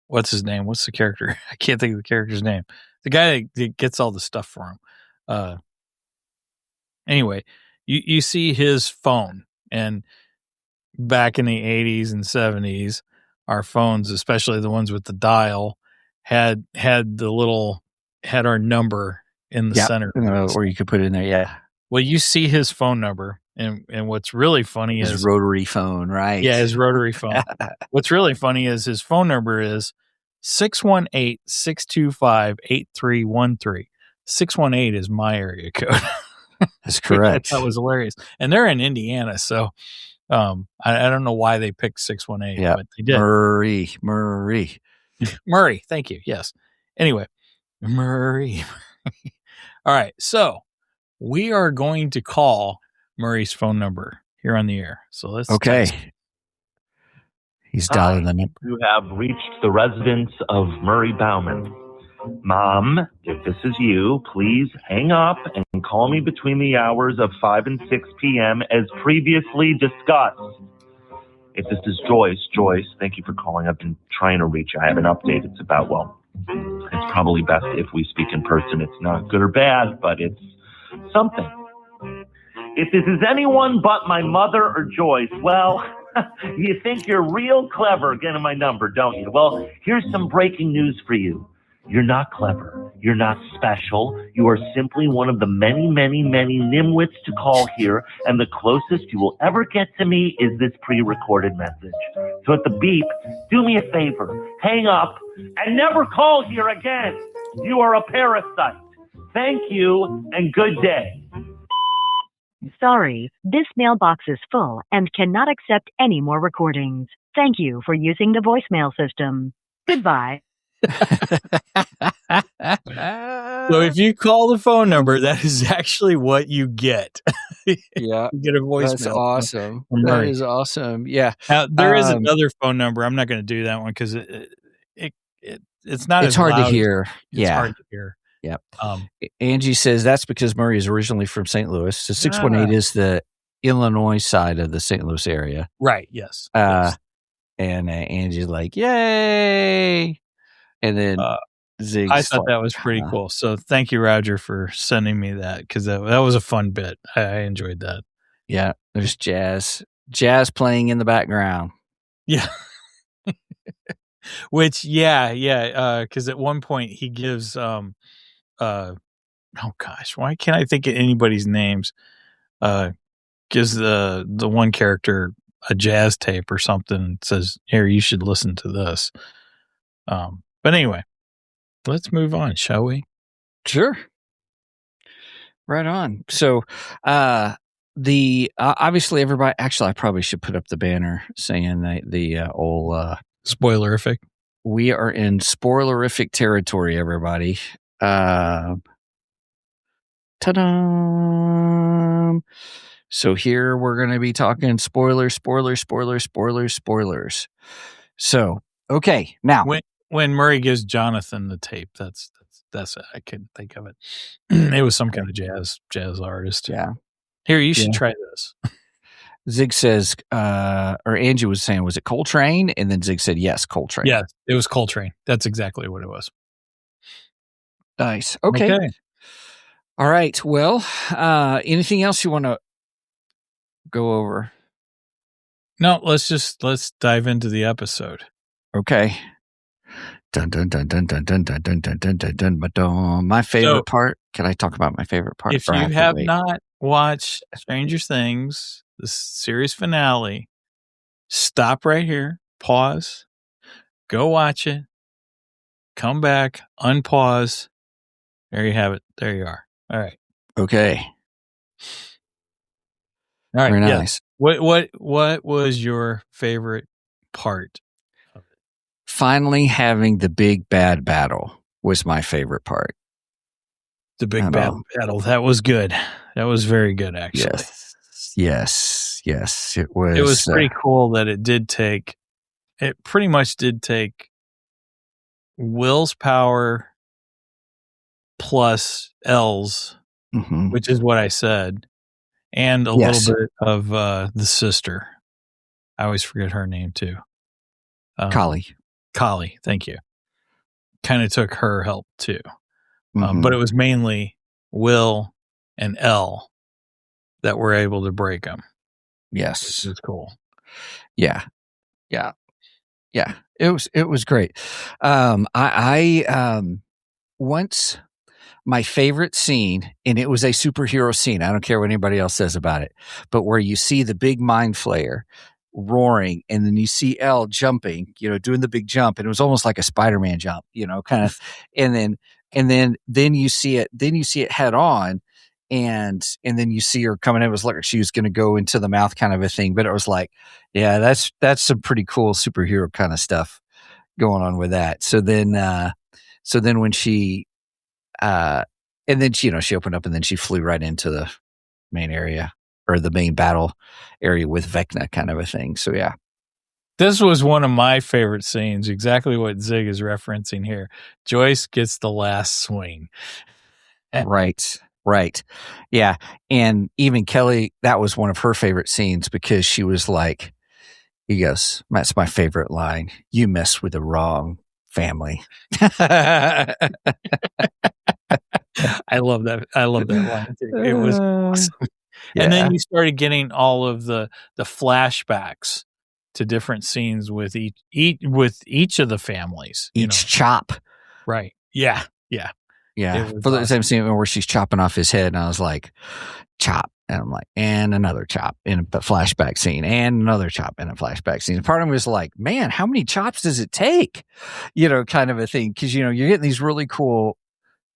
what's his name? What's the character? I can't think of the character's name. The guy that gets all the stuff for him. Anyway, you see his phone, and back in the 80s and 70s, our phones, especially the ones with the dial, had our number in the center. Or you could put it in there, yeah. Well, you see his phone number, and what's really funny is his rotary phone, right? Yeah, his rotary phone. What's really funny is his phone number is 618-625-8313. 618 is my area code. That's correct. That was hilarious. And they're in Indiana, so I don't know why they picked 618, but they did. Murray, thank you. Yes. Anyway, Murray. All right, so we are going to call Murray's phone number here on the air. So let's He's dialing the number. You have reached the residence of Murray Bauman. Mom, if this is you, please hang up and call me between the hours of 5 and 6 p.m. as previously discussed. If this is Joyce, thank you for calling. I've been trying to reach you. I have an update. It's about, it's probably best if we speak in person. It's not good or bad, but it's something. If this is anyone but my mother or Joyce, well, you think you're real clever getting my number, don't you? Well, here's some breaking news for you. You're not clever. You're not special. You are simply one of the many, many, many nimwits to call here, and the closest you will ever get to me is this pre-recorded message. So at the beep, do me a favor, hang up, and never call here again. You are a parasite. Thank you, and good day. Sorry, this mailbox is full and cannot accept any more recordings. Thank you for using the voicemail system. Goodbye. So if you call the phone number, that is actually what you get. Yeah. You get a voicemail. That's awesome. That is awesome. Yeah. Now, there is another phone number. I'm not going to do that one because it's not it's as hard loud to hear. It's hard to hear. Yep. Angie says that's because Murray is originally from St. Louis. So 618 is the Illinois side of the St. Louis area. Right. Yes. And Angie's like, yay. And then Zig's I thought that was pretty cool. So thank you, Roger, for sending me that because that was a fun bit. I enjoyed that. Yeah. There's jazz playing in the background. Yeah. Which, because at one point he gives, oh gosh, why can't I think of anybody's names? Gives the one character a jazz tape or something and says, here, you should listen to this. But anyway, let's move on, shall we? Sure. Right on. So, the obviously everybody. Actually, I probably should put up the banner saying the old spoilerific. We are in spoilerific territory, everybody. Ta-da! So here we're going to be talking spoilers. So, okay, now when Murray gives Jonathan the tape, that's it. I couldn't think of it. It was some kind of jazz artist. Yeah. Here, you should try this. Zig says, or Angie was saying, was it Coltrane? And then Zig said, yes, Coltrane. Yeah, it was Coltrane. That's exactly what it was. Nice. Okay. All right. Well, anything else you want to go over? No, let's dive into the episode. Okay. Dun dun dun dun dun dun dun dun dun dun dun dun dun. My favorite part. Can I talk about my favorite part? If you have not watched Stranger Things, the series finale, stop right here, pause, go watch it, come back, unpause. There you have it. There you are. All right. Okay. All right. Very nice. What was your favorite part? Finally having the big bad battle was my favorite part. The big bad battle. That was good. That was very good, actually. Yes. It was. It was pretty cool that it pretty much did take Will's power plus L's, which is what I said, and a little bit of the sister. I always forget her name too. Kali, thank you. Kind of took her help too. But it was mainly Will and L that were able to break them. Yes. It was cool. Yeah. It was great. I once my favorite scene, and it was a superhero scene. I don't care what anybody else says about it, but where you see the big mind flayer roaring, and then you see Elle jumping, doing the big jump, and it was almost like a Spider-Man jump, kind of, and then you see it head on, and then you see her coming. It was like she was going to go into the mouth, kind of a thing. But it was like, yeah, that's some pretty cool superhero kind of stuff going on with that. So then when she, and then she opened up, and then she flew right into the main area, or the main battle area with Vecna, kind of a thing. So yeah. This was one of my favorite scenes, exactly what Zig is referencing here. Joyce gets the last swing. Right. Yeah. And even Kelly, that was one of her favorite scenes, because she was like, he goes, that's my favorite line. You mess with the wrong family. I love that. I love that line too. It was awesome. Yeah. And then you started getting all of the flashbacks to different scenes with each of the families. Each chop. Right. Yeah. For the same scene where she's chopping off his head, and I was like, chop. And I'm like, and another chop in a flashback scene, and another chop in a flashback scene. And part of me was like, man, how many chops does it take? Kind of a thing. Because, you're getting these really cool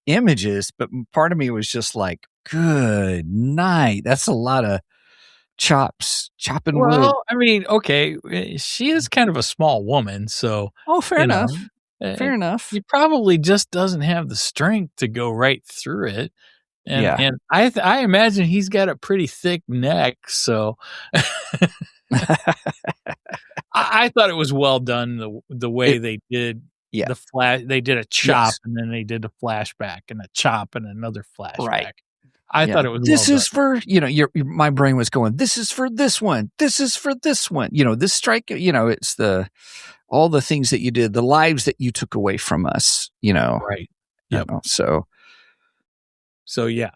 images, but part of me was just like, good night. That's a lot of chopping wood. Well, I mean, okay, she is kind of a small woman, so. Oh, fair enough. Fair enough. He probably just doesn't have the strength to go right through it. And I imagine he's got a pretty thick neck, so I thought it was well done the way they did the flash. They did a chop, and then they did a flashback, and a chop, and another flashback. Right. I thought it was. This is for my brain was going. This is for this one. This is for this one. This strike. It's all the things that you did, the lives that you took away from us. Right. Yeah. So yeah,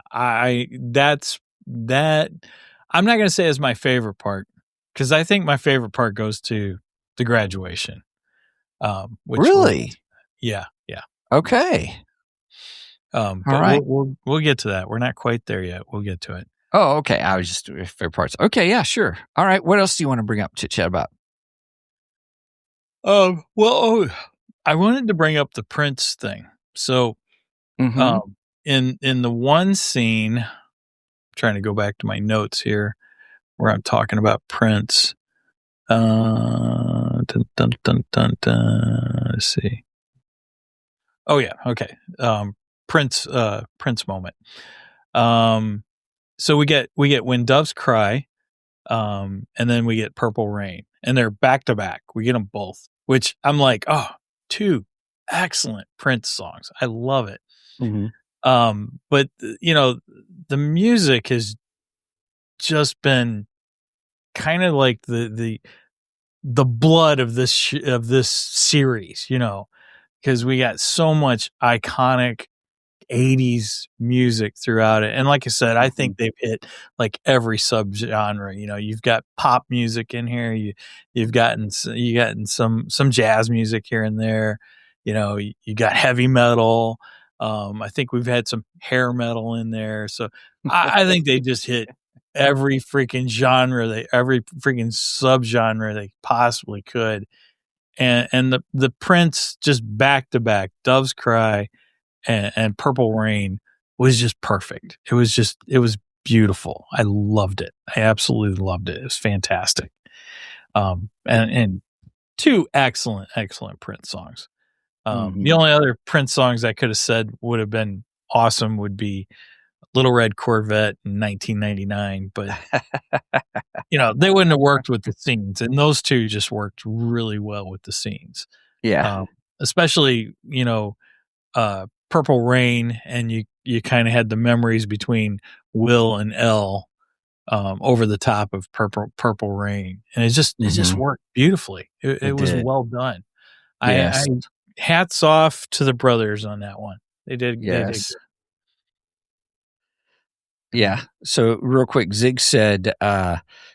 that's that. I'm not going to say is my favorite part, because I think my favorite part goes to the graduation. Which really? Yeah. Okay. But all right. We'll get to that. We're not quite there yet. We'll get to it. Oh, okay. I was just doing favorite parts. Okay. Yeah, sure. All right. What else do you want to bring up, chit chat about? I wanted to bring up the Prince thing. So, in the one scene, I'm trying to go back to my notes here where I'm talking about Prince. Dun, dun, dun, dun, dun. Let's see. Oh yeah, okay. Prince moment. So we get When Doves Cry, and then we get Purple Rain, and they're back to back. We get them both, which I'm like, oh, two excellent Prince songs. I love it. But the music has just been kind of like the blood of this series, because we got so much iconic 80s music throughout it. And like I said, I think they've hit like every subgenre. You've got pop music in here. You've gotten some jazz music here and there. You got heavy metal. I think we've had some hair metal in there. So I think they just hit every freaking genre, every freaking subgenre they possibly could. And the Prince just back to back, Doves Cry and Purple Rain was just perfect. It was beautiful. I loved it. I absolutely loved it. It was fantastic. And two excellent Prince songs. The only other Prince songs I could have said would have been awesome would be Little Red Corvette in 1999, but they wouldn't have worked with the scenes, and those two just worked really well with the scenes. Yeah. Especially, Purple Rain, and you kind of had the memories between Will and Elle over the top of Purple Rain, and it just worked beautifully. It was well done. Yes. I hats off to the brothers on that one. They did. Yes. They did good. Yeah. So real quick, Zig said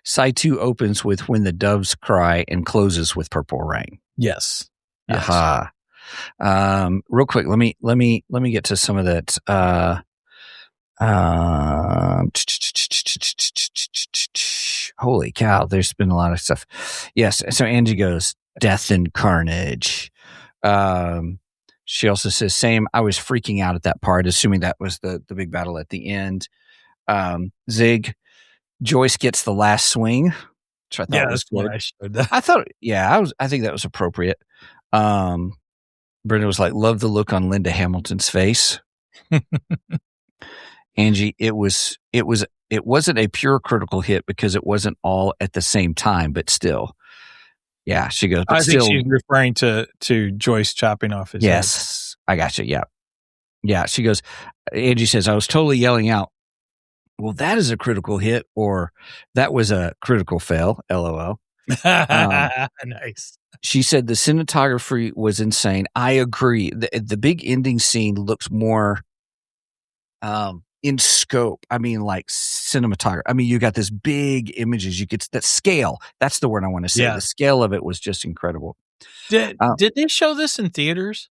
side 2 opens with When the Doves Cry and closes with Purple Rain. Yes. Aha. Real quick, let me get to some of that. Holy cow, there's been a lot of stuff. Yes. So Angie goes, Death and Carnage. She also says, same. I was freaking out at that part, assuming that was the big battle at the end. Zig, Joyce gets the last swing, which I thought was good. I think that was appropriate. Brenda was like, love the look on Linda Hamilton's face. Angie, it wasn't a pure critical hit because it wasn't all at the same time, but still. Yeah, she goes. But I think she's referring to Joyce chopping off his head. Yes, I got you. Yeah. Yeah, she goes, Angie says, I was totally yelling out, well, that is a critical hit, or that was a critical fail, LOL. Nice. She said the cinematography was insane. I agree. The big ending scene looks more in scope. I mean, like cinematography. I mean, you got this big images. You get that scale. That's the word I want to say. Yeah. The scale of it was just incredible. Did they show this in theaters?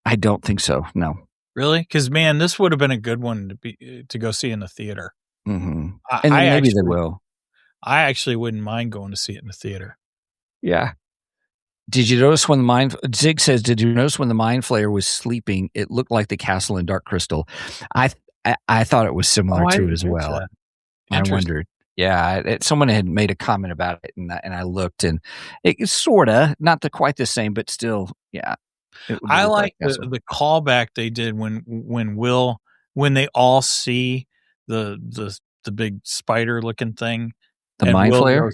I don't think so. No. Really? Because man, this would have been a good one to go see in the theater. Mm-hmm. And maybe they will. I actually wouldn't mind going to see it in the theater. Yeah. Did you notice when Zig says, did you notice when the Mind Flayer was sleeping, it looked like the castle in Dark Crystal? I thought it was similar to it as well. I wondered. Yeah. Someone had made a comment about it, and I looked, and it's sort of not quite the same, but still, yeah. I like the callback they did when they all see the big spider looking thing. The Mind Flayer?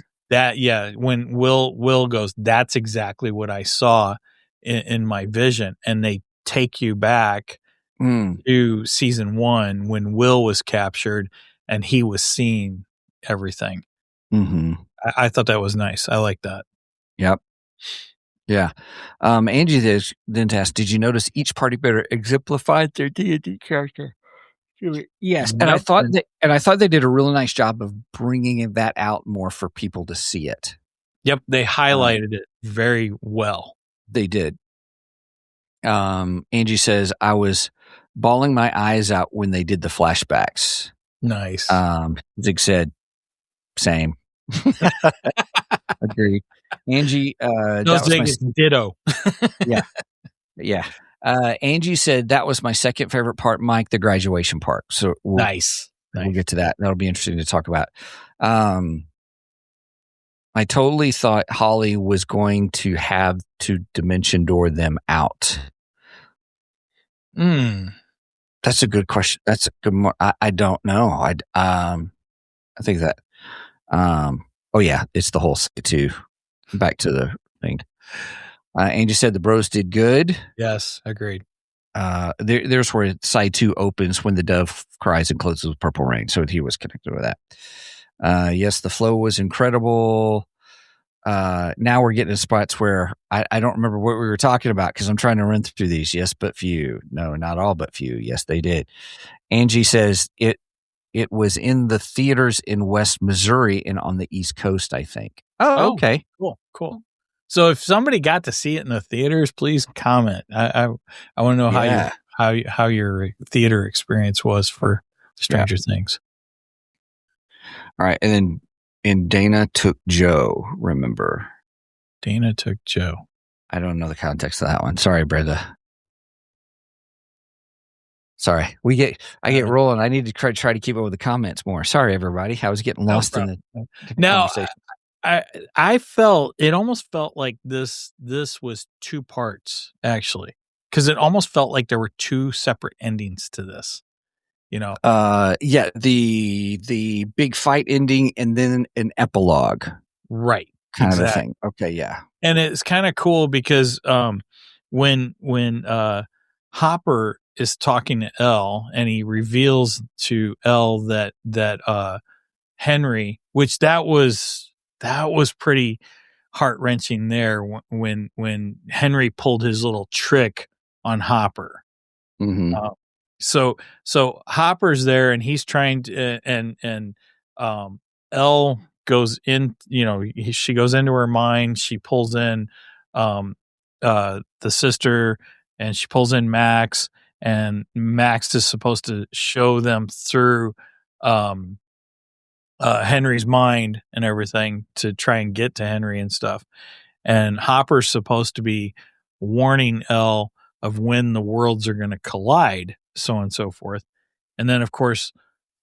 When Will goes, that's exactly what I saw in my vision. And they take you back to season 1 when Will was captured and he was seeing everything. Mm-hmm. I thought that was nice. I like that. Yep. Yeah. Angie then asked, did you notice each party better exemplified their D&D character? Yes. And I thought they did a really nice job of bringing that out more for people to see it. Yep. They highlighted it very well. They did. Angie says, I was bawling my eyes out when they did the flashbacks. Nice. Zig said, same. Agreed. Angie, Zig is ditto. Yeah. Yeah. Angie said that was my second favorite part, Mike, the graduation part. So Nice. We'll get to that. That'll be interesting to talk about. I totally thought Holly was going to have to dimension door them out. That's a good question. That's a good. I don't know. I think that. Oh yeah, it's the whole too. Back to the thing. Angie said the bros did good. Yes, agreed. There's where side 2 opens when the dove cries and closes with purple rain. So he was connected with that. Yes, the flow was incredible. Now we're getting to spots where I don't remember what we were talking about because I'm trying to run through these. Yes, but few. No, not all but few. Yes, they did. Angie says it was in the theaters in West Missouri and on the East Coast, I think. Oh, okay. Cool. So if somebody got to see it in the theaters, please comment. I want to know how your theater experience was for Stranger Things. All right, and Dana took Joe. Remember, Dana took Joe. I don't know the context of that one. Sorry, Brenda. Sorry, I get rolling. I need to try to keep up with the comments more. Sorry, everybody. I was getting lost in the conversation. I felt it almost felt like this was 2 parts actually, because it almost felt like there were 2 separate endings to this. Yeah, the big fight ending and then an epilogue, right? Kind of a thing. Okay, yeah, and it's kind of cool because when Hopper is talking to Elle and he reveals to Elle that Henry, which that was pretty heart-wrenching there when Henry pulled his little trick on Hopper. Mm-hmm. So Hopper's there and he's trying to and Elle goes in, she goes into her mind, she pulls in the sister and she pulls in Max, and Max is supposed to show them through Henry's mind and everything to try and get to Henry and stuff. And Hopper's supposed to be warning Elle of when the worlds are going to collide, so on and so forth. And then, of course,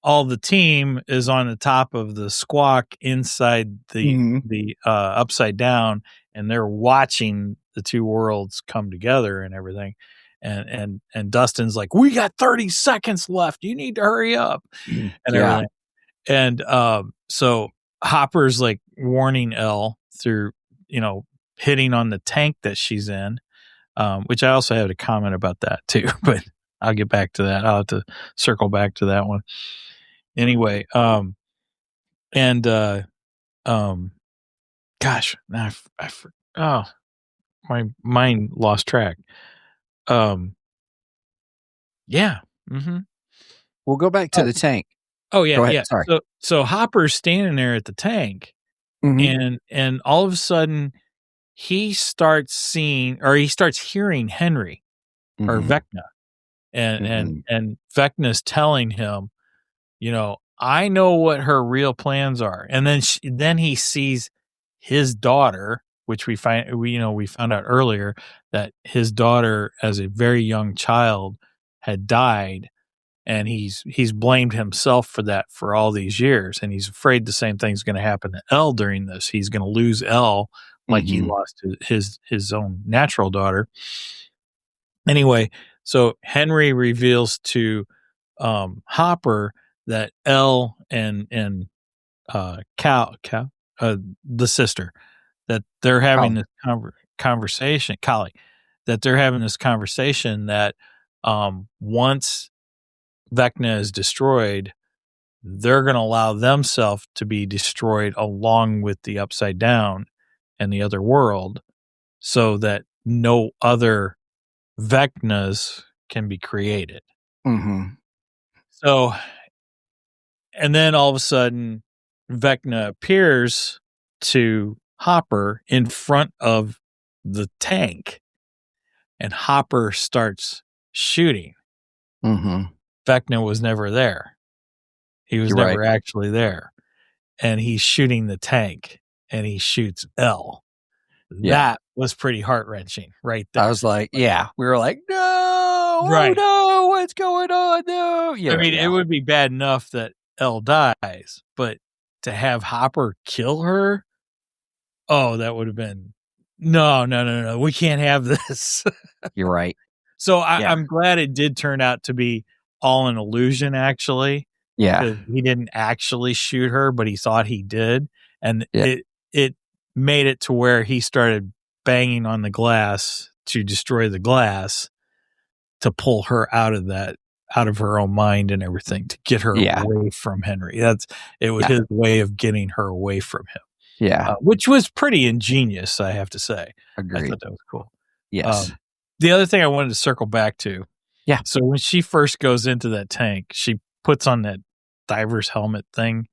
all the team is on the top of the squawk inside the upside down, and they're watching the 2 worlds come together and everything. And Dustin's like, we got 30 seconds left. You need to hurry up and everything. And so Hopper's like warning Elle through, hitting on the tank that she's in, which I also had a comment about that too, but I'll get back to that. I'll have to circle back to that one. Anyway, gosh, my mind lost track. Yeah. Mm-hmm. We'll go back to the tank. Oh yeah, go ahead. Yeah. Sorry. So Hopper's standing there at the tank, and all of a sudden he starts hearing Henry or Vecna, and Vecna's telling him, I know what her real plans are, and then he sees his daughter, which we found out earlier that his daughter as a very young child had died. And he's blamed himself for that for all these years. And he's afraid the same thing's going to happen to Elle during this. He's going to lose Elle like he lost his own natural daughter. Anyway, so Henry reveals to Hopper that Elle and Cal, the sister, that they're having this conversation, Callie, that they're having this conversation that once Vecna is destroyed, they're going to allow themselves to be destroyed along with the Upside Down and the other world, so that no other Vecnas can be created. So, and then all of a sudden, Vecna appears to Hopper in front of the tank, and Hopper starts shooting. Vecna was never there. He was never actually there. And he's shooting the tank, and he shoots Elle. Yeah. That was pretty heart-wrenching right there. I was like, yeah. We were like, no, Right. oh no, what's going on? No. I mean, it would be bad enough that Elle dies, but to have Hopper kill her, that would have been no. We can't have this. You're right. So I'm glad it did turn out to be all an illusion, actually. Yeah. He didn't actually shoot her, but he thought he did. And it made it to where he started banging on the glass to destroy the glass to pull her out of her own mind and everything, to get her away from Henry. It was his way of getting her away from him. Yeah. Which was pretty ingenious, I have to say. Agreed. I thought that was cool. Yes. The other thing I wanted to circle back to. Yeah. So when she first goes into that tank, she puts on that diver's helmet thing.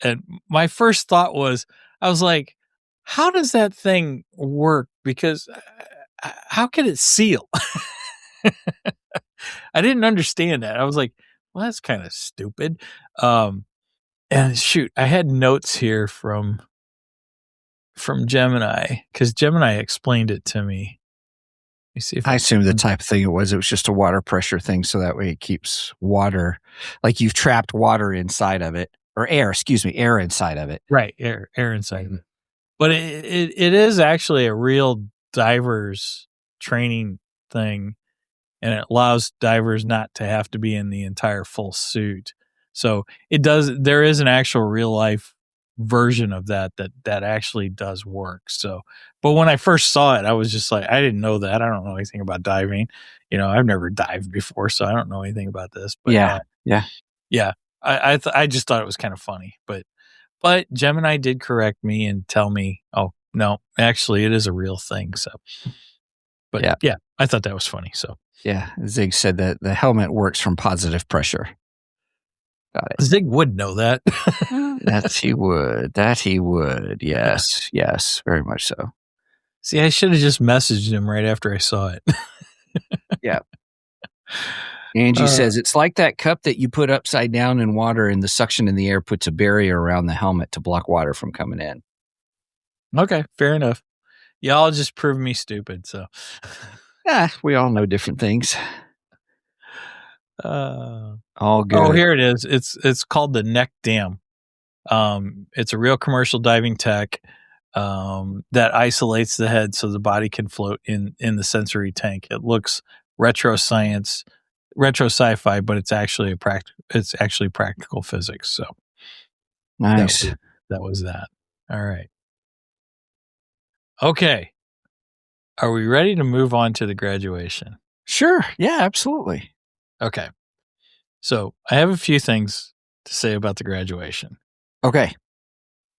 And my first thought was, I was like, how does that thing work? Because how can it seal? I didn't understand that. I was like, well, that's kind of stupid. And shoot, I had notes here from Gemini, because Gemini explained it to me. Let me see if I assume the type of thing it was just a water pressure thing, so that way it keeps water, like you've trapped water inside of it, or air inside of it. Right, air inside of it. But it is actually a real diver's training thing, and it allows divers not to have to be in the entire full suit. So there is an actual real life version of that actually does work. So, but when I first saw it, I was just like, I didn't know that. I don't know anything about diving. I've never dived before, so I don't know anything about this. But yeah. I just thought it was kind of funny, but Gemini did correct me and tell me, oh no, actually it is a real thing. So, but yeah, I thought that was funny. So yeah, Zig said that the helmet works from positive pressure. Got it. Zig would know that. That he would. Yes. Yeah. Yes, very much so. See, I should have just messaged him right after I saw it. Yeah. Angie says, it's like that cup that you put upside down in water and the suction in the air puts a barrier around the helmet to block water from coming in. Okay, fair enough. Y'all just prove me stupid, so. We all know different things. All good. Oh, here it is. It's called the neck dam. It's a real commercial diving tech that isolates the head so the body can float in the sensory tank. It looks retro sci-fi, but it's actually practical physics. So nice. That was that. All right. Okay. Are we ready to move on to the graduation? Sure. Yeah, absolutely. Okay. So I have a few things to say about the graduation. Okay.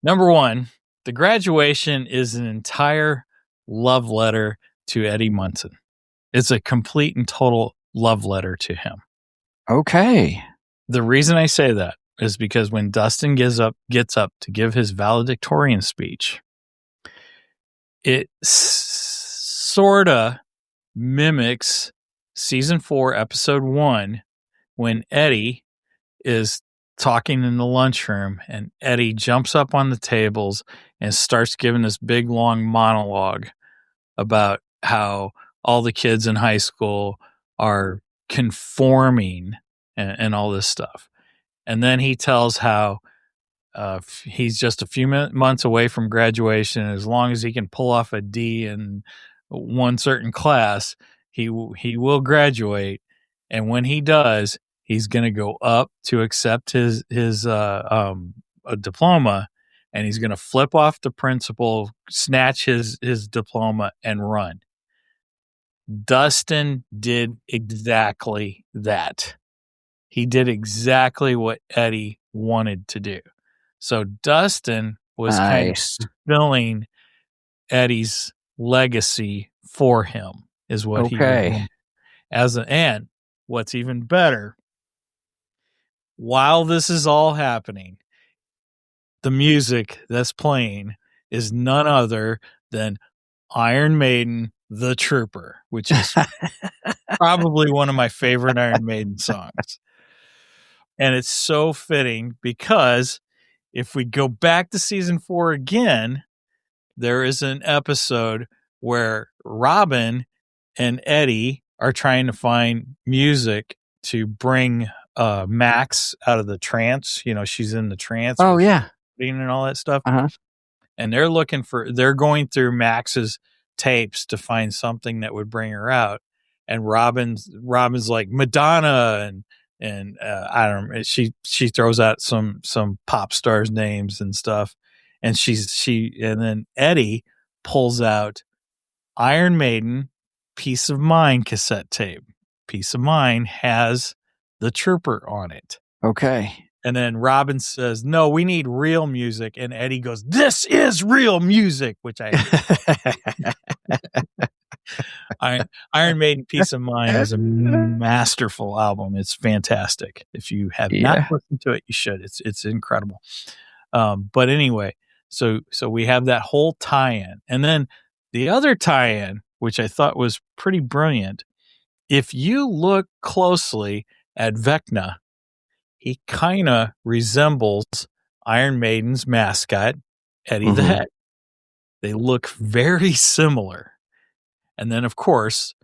Number one, the graduation is an entire love letter to Eddie Munson. It's a complete and total love letter to him. Okay. The reason I say that is because when Dustin gets up to give his valedictorian speech, it sorta mimics season 4, episode 1, when Eddie is talking in the lunchroom and Eddie jumps up on the tables and starts giving this big long monologue about how all the kids in high school are conforming and all this stuff. And then he tells how he's just a few months away from graduation. As long as he can pull off a D in one certain class, he will graduate. And when he does, he's going to go up to accept his diploma, and he's going to flip off the principal, snatch his diploma, and run. Dustin did exactly that. He did exactly what Eddie wanted to do. So Dustin was kind of fulfilling Eddie's legacy for him, is what he was doing. And what's even better, while this is all happening, the music that's playing is none other than Iron Maiden, The Trooper, which is probably one of my favorite Iron Maiden songs. And it's so fitting because if we go back to season 4 again, there is an episode where Robin and Eddie are trying to find music to bring Max out of the trance. She's in the trance. Oh, yeah. And all that stuff. Uh-huh. And they're going through Max's tapes to find something that would bring her out. And Robin's like Madonna and I don't know. She throws out some pop stars names and stuff. And and then Eddie pulls out Iron Maiden Peace of Mind cassette tape. Peace of Mind has the Trooper on it. Okay. And then Robin says, "No, we need real music." And Eddie goes, "This is real music," which Iron Maiden Peace of Mind is a masterful album. It's fantastic. If you have not listened to it, you should. It's incredible. But anyway, so we have that whole tie-in. And then the other tie-in, which I thought was pretty brilliant, if you look closely at Vecna, he kind of resembles Iron Maiden's mascot, Eddie the Head. They look very similar. And then, of course,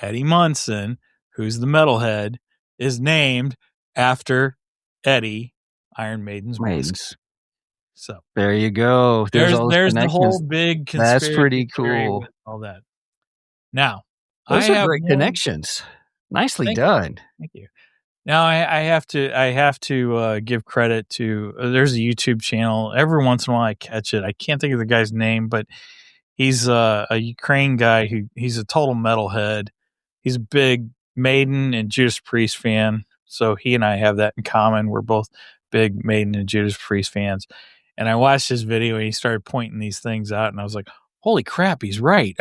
Eddie Munson, who's the metalhead, is named after Eddie, Iron Maiden's mascot. So there you go. There's the whole big conspiracy. That's pretty cool. All that. Now, those are great connections. Nicely done. Thank you. Now I have to give credit to there's a YouTube channel. Every once in a while I catch it. I can't think of the guy's name, but he's a Ukraine guy he's a total metalhead. He's a big Maiden and Judas Priest fan. So he and I have that in common. We're both big Maiden and Judas Priest fans. And I watched his video and he started pointing these things out and I was like, holy crap, he's right.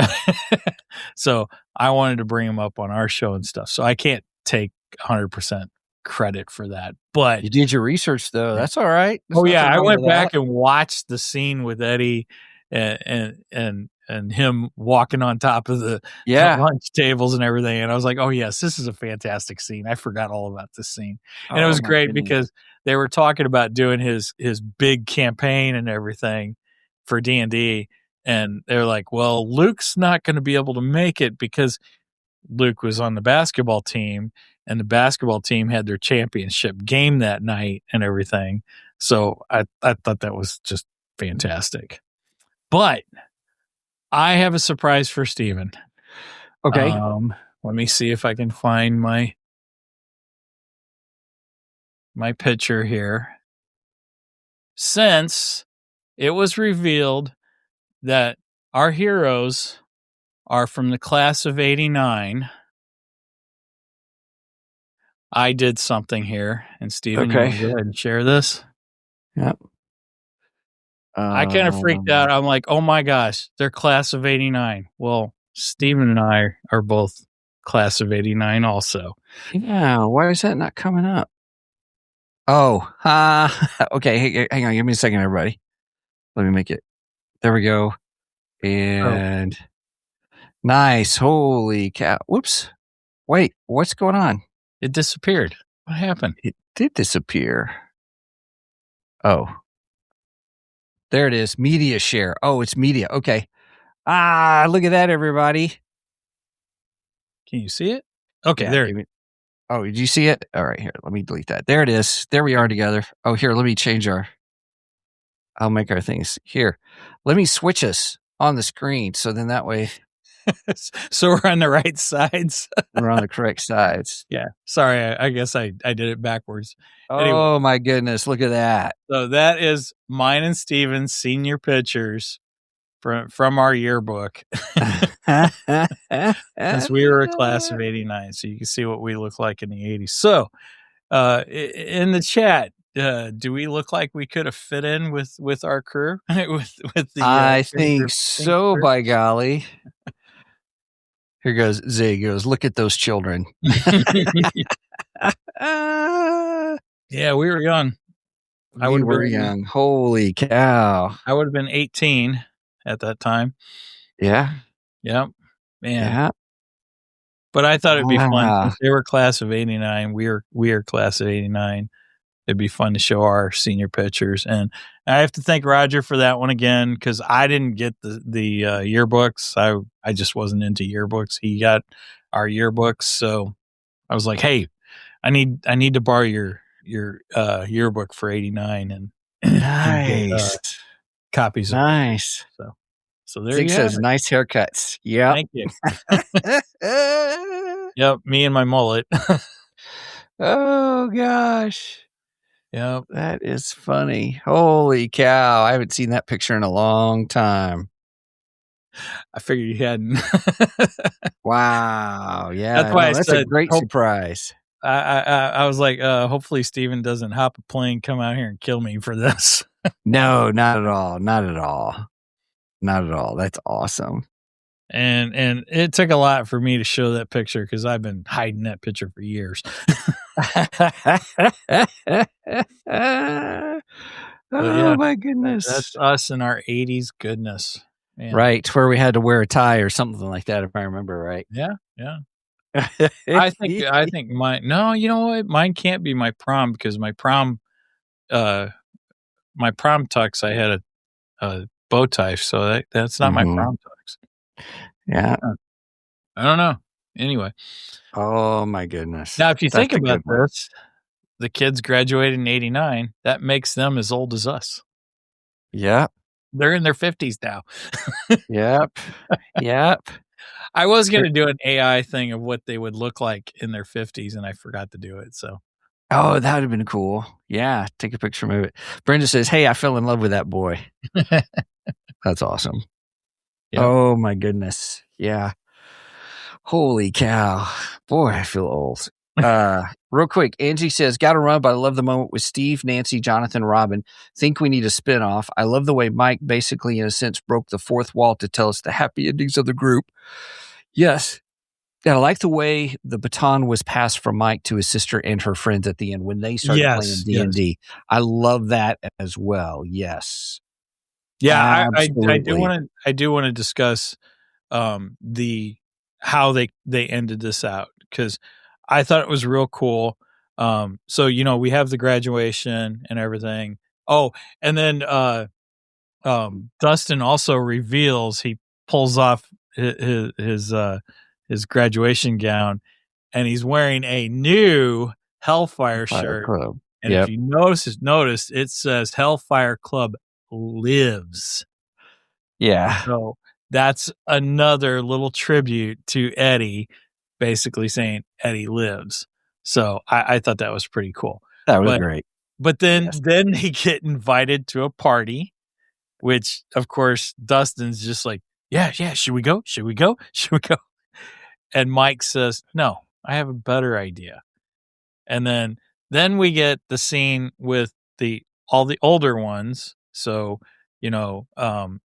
So I wanted to bring him up on our show and stuff. So I can't take 100% credit for that, but you did your research though. That's all right. I went back and watched the scene with Eddie and him walking on top of the lunch tables and everything, and I was like, oh yes, this is a fantastic scene. I forgot all about this scene. And it was great because they were talking about doing his big campaign and everything for D&D, and they're like, well, Luke's not going to be able to make it because Luke was on the basketball team and the basketball team had their championship game that night and everything. So I thought that was just fantastic. But I have a surprise for Steven. Okay. Let me see if I can find my picture here. Since it was revealed that our heroes are from the class of 89, I did something here, and Steven, you want to go ahead and share this? Yep. I kind of freaked out. I'm like, oh my gosh, they're class of 89. Well, Steven and I are both class of 89 also. Yeah, why is that not coming up? Oh, okay, hang on, give me a second, everybody. Let me make it. There we go. And nice. Holy cow. Whoops. Wait, what's going on? It disappeared. What happened? It did disappear. Oh. There it is. Media share. Oh, it's media. Okay. Look at that, everybody. Can you see it? Okay, there. Oh, did you see it? All right, here. Let me delete that. There it is. There we are together. Oh, here, let me change I'll make our things. Here, let me switch us on the screen. So then that way. So we're on the right sides. We're on the correct sides. Yeah. Sorry, I guess I did it backwards. Oh, anyway, my goodness. Look at that. So that is mine and Steven's senior pictures from our yearbook. Since we were a class of 89. So you can see what we look like in the 80s. So in the chat, do we look like we could have fit in with our crew? with the I think so, by golly. Here goes Zig. Goes, look at those children. Yeah, we were young. We were young. Holy cow. I would have been 18 at that time. Yeah. Yep. Man. Yeah. But I thought it'd be fun. They were class of 89. We are class of 89. it'd be fun to show our senior pictures. And I have to thank Roger for that one again, because I didn't get the yearbooks. I just wasn't into yearbooks. He got our yearbooks, so I was like, hey, I need to borrow your yearbook for '89 and Nice. get, copies of nice. it. So there Zig you says have it. nice haircuts. Yeah. Thank you. Yep, me and my mullet. Oh gosh. Yep. That is funny. Holy cow. I haven't seen that picture in a long time. I figured you hadn't. Wow. Yeah. That's why I that's said a great surprise. I was like, hopefully Steven doesn't hop a plane, come out here and kill me for this. No, not at all. Not at all. Not at all. That's awesome. And it took a lot for me to show that picture, because I've been hiding that picture for years. Oh my goodness. That's us in our 80s goodness. Man. Right, where we had to wear a tie or something like that, if I remember right. Yeah. I think mine. No, you know what? Mine can't be my prom, because my prom tux, I had a bow tie, so that's not my prom tux. Yeah. I don't know. Anyway. Oh my goodness. Now, if you think about this, the kids graduated in '89. That makes them as old as us. Yep. They're in their 50s now. Yep. I was going to do an AI thing of what they would look like in their 50s, and I forgot to do it. So. Oh, that would have been cool. Yeah. Take a picture, move it. Brenda says, hey, I fell in love with that boy. That's awesome. Yep. Oh my goodness. Yeah. Holy cow. Boy, I feel old. Real quick, Angie says, gotta run, but I love the moment with Steve, Nancy, Jonathan, Robin. Think we need a spinoff. I love the way Mike basically, in a sense, broke the fourth wall to tell us the happy endings of the group. Yes. And I like the way the baton was passed from Mike to his sister and her friends at the end when they started playing D&D. Yes. I love that as well. Yes. Yeah, I do want to discuss how they ended this out, because I thought it was real cool. So we have the graduation and everything. Oh, and then Dustin also reveals, he pulls off his graduation gown, and he's wearing a new Hellfire shirt. Club. And if you notice, it says Hellfire Club lives. Yeah. So that's another little tribute to Eddie, basically saying Eddie lives. So I thought that was pretty cool. That was great. But then they get invited to a party, which of course Dustin's just like, yeah, should we go? Should we go? And Mike says, no, I have a better idea. And then we get the scene with all the older ones. So,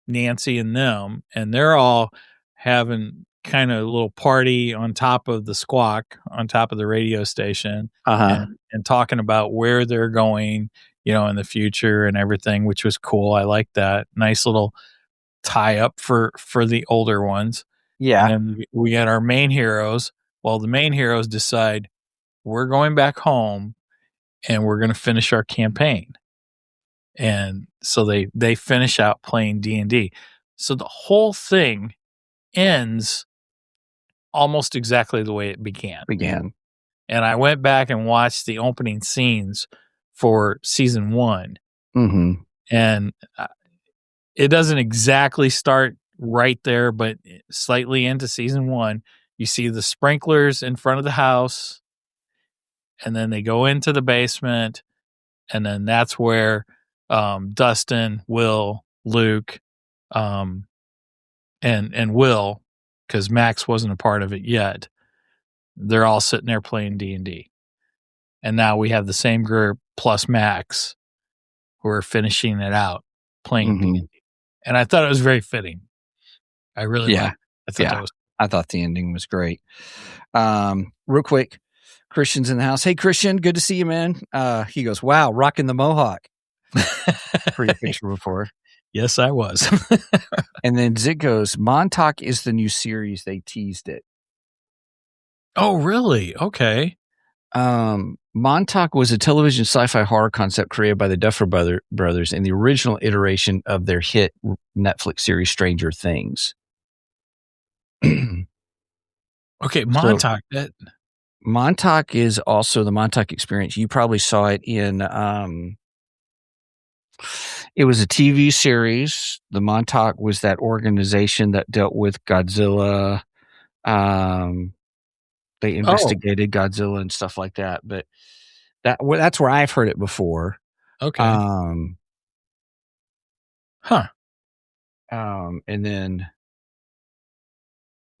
Nancy and them, and they're all having kind of a little party on top of the squawk, on top of the radio station, and talking about where they're going, in the future and everything, which was cool. I like that. Nice little tie up for the older ones. Yeah. And we got our main heroes. Well, the main heroes decide we're going back home and we're going to finish our campaign. And so they finish out playing D&D. So the whole thing ends almost exactly the way it began. And I went back and watched the opening scenes for season 1. Mm-hmm. And it doesn't exactly start right there, but slightly into season 1, you see the sprinklers in front of the house, and then they go into the basement, and then that's where Dustin, Will, Luke, and Will, because Max wasn't a part of it yet, they're all sitting there playing D&D. And now we have the same group plus Max who are finishing it out playing D&D. And I thought it was very fitting. I really liked it. I thought the ending was great. Real quick, Christian's in the house. Hey, Christian, good to see you, man. He goes, wow, rocking the mohawk. Pretty picture before. Yes, I was. And then Zig goes, Montauk is the new series. They teased it. Oh, really? Okay. Montauk was a television sci-fi horror concept created by the Duffer Brothers in the original iteration of their hit Netflix series Stranger Things. Okay, Montauk. Montauk is also the Montauk Experience. You probably saw it in. It was a TV series. The Montauk was that organization that dealt with Godzilla. They investigated Godzilla and stuff like that. But that's where I've heard it before. Okay. And then,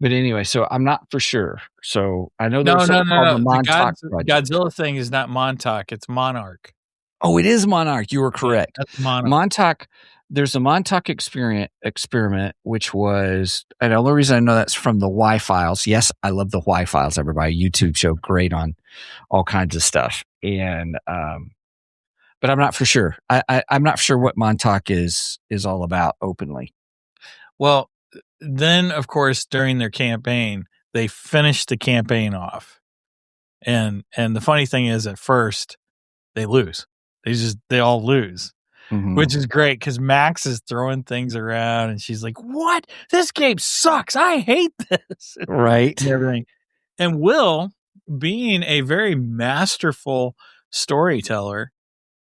but anyway, so I'm not for sure. So I know there's something called the Montauk Project. Godzilla thing is not Montauk; it's Monarch. Oh, it is Monarch. You were correct. That's Monarch. Montauk. There's a Montauk experiment, which was, and the only reason I know that's from the Y Files. Yes, I love the Y Files. Everybody, YouTube show, great on all kinds of stuff. And, but I'm not for sure. I'm not sure what Montauk is all about openly. Well, then of course during their campaign, they finished the campaign off, and the funny thing is, at first they lose. They all lose. Mm-hmm. Which is great because Max is throwing things around and she's like, "What? This game sucks. I hate this." Right. And everything. And Will, being a very masterful storyteller,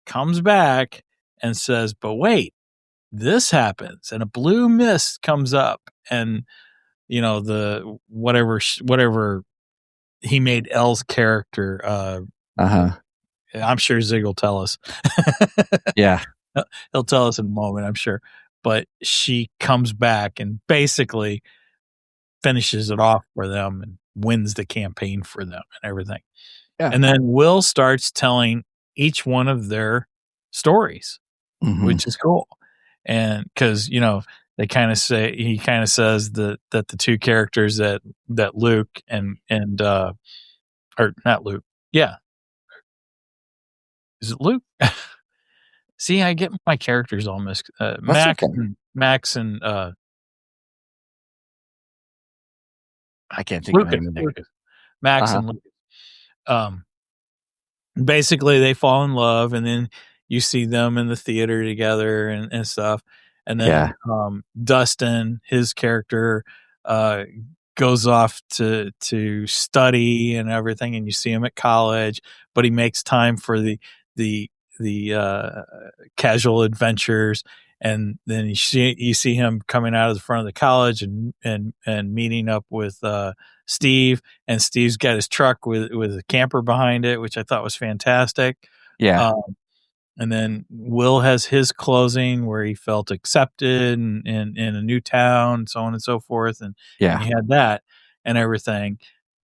comes back and says, "But wait, this happens." And a blue mist comes up, and the whatever he made Elle's character. I'm sure Zig will tell us. Yeah. He'll tell us in a moment, I'm sure. But she comes back and basically finishes it off for them and wins the campaign for them and everything. Yeah. And then Will starts telling each one of their stories, which is cool. And because, he kind of says that the two characters that Luke and or not Luke. Yeah. Is it Luke? See, I get my characters all mixed. Max and I can't think of Lucas. Max and Lucas. Basically, they fall in love, and then you see them in the theater together and stuff. And then Dustin, his character, goes off to study and everything, and you see him at college, but he makes time for the casual adventures, and then you see him coming out of the front of the college and meeting up with Steve, and Steve's got his truck with a camper behind it, which I thought was fantastic. Yeah. And then Will has his closing where he felt accepted in a new town, so on and so forth, and he had that and everything,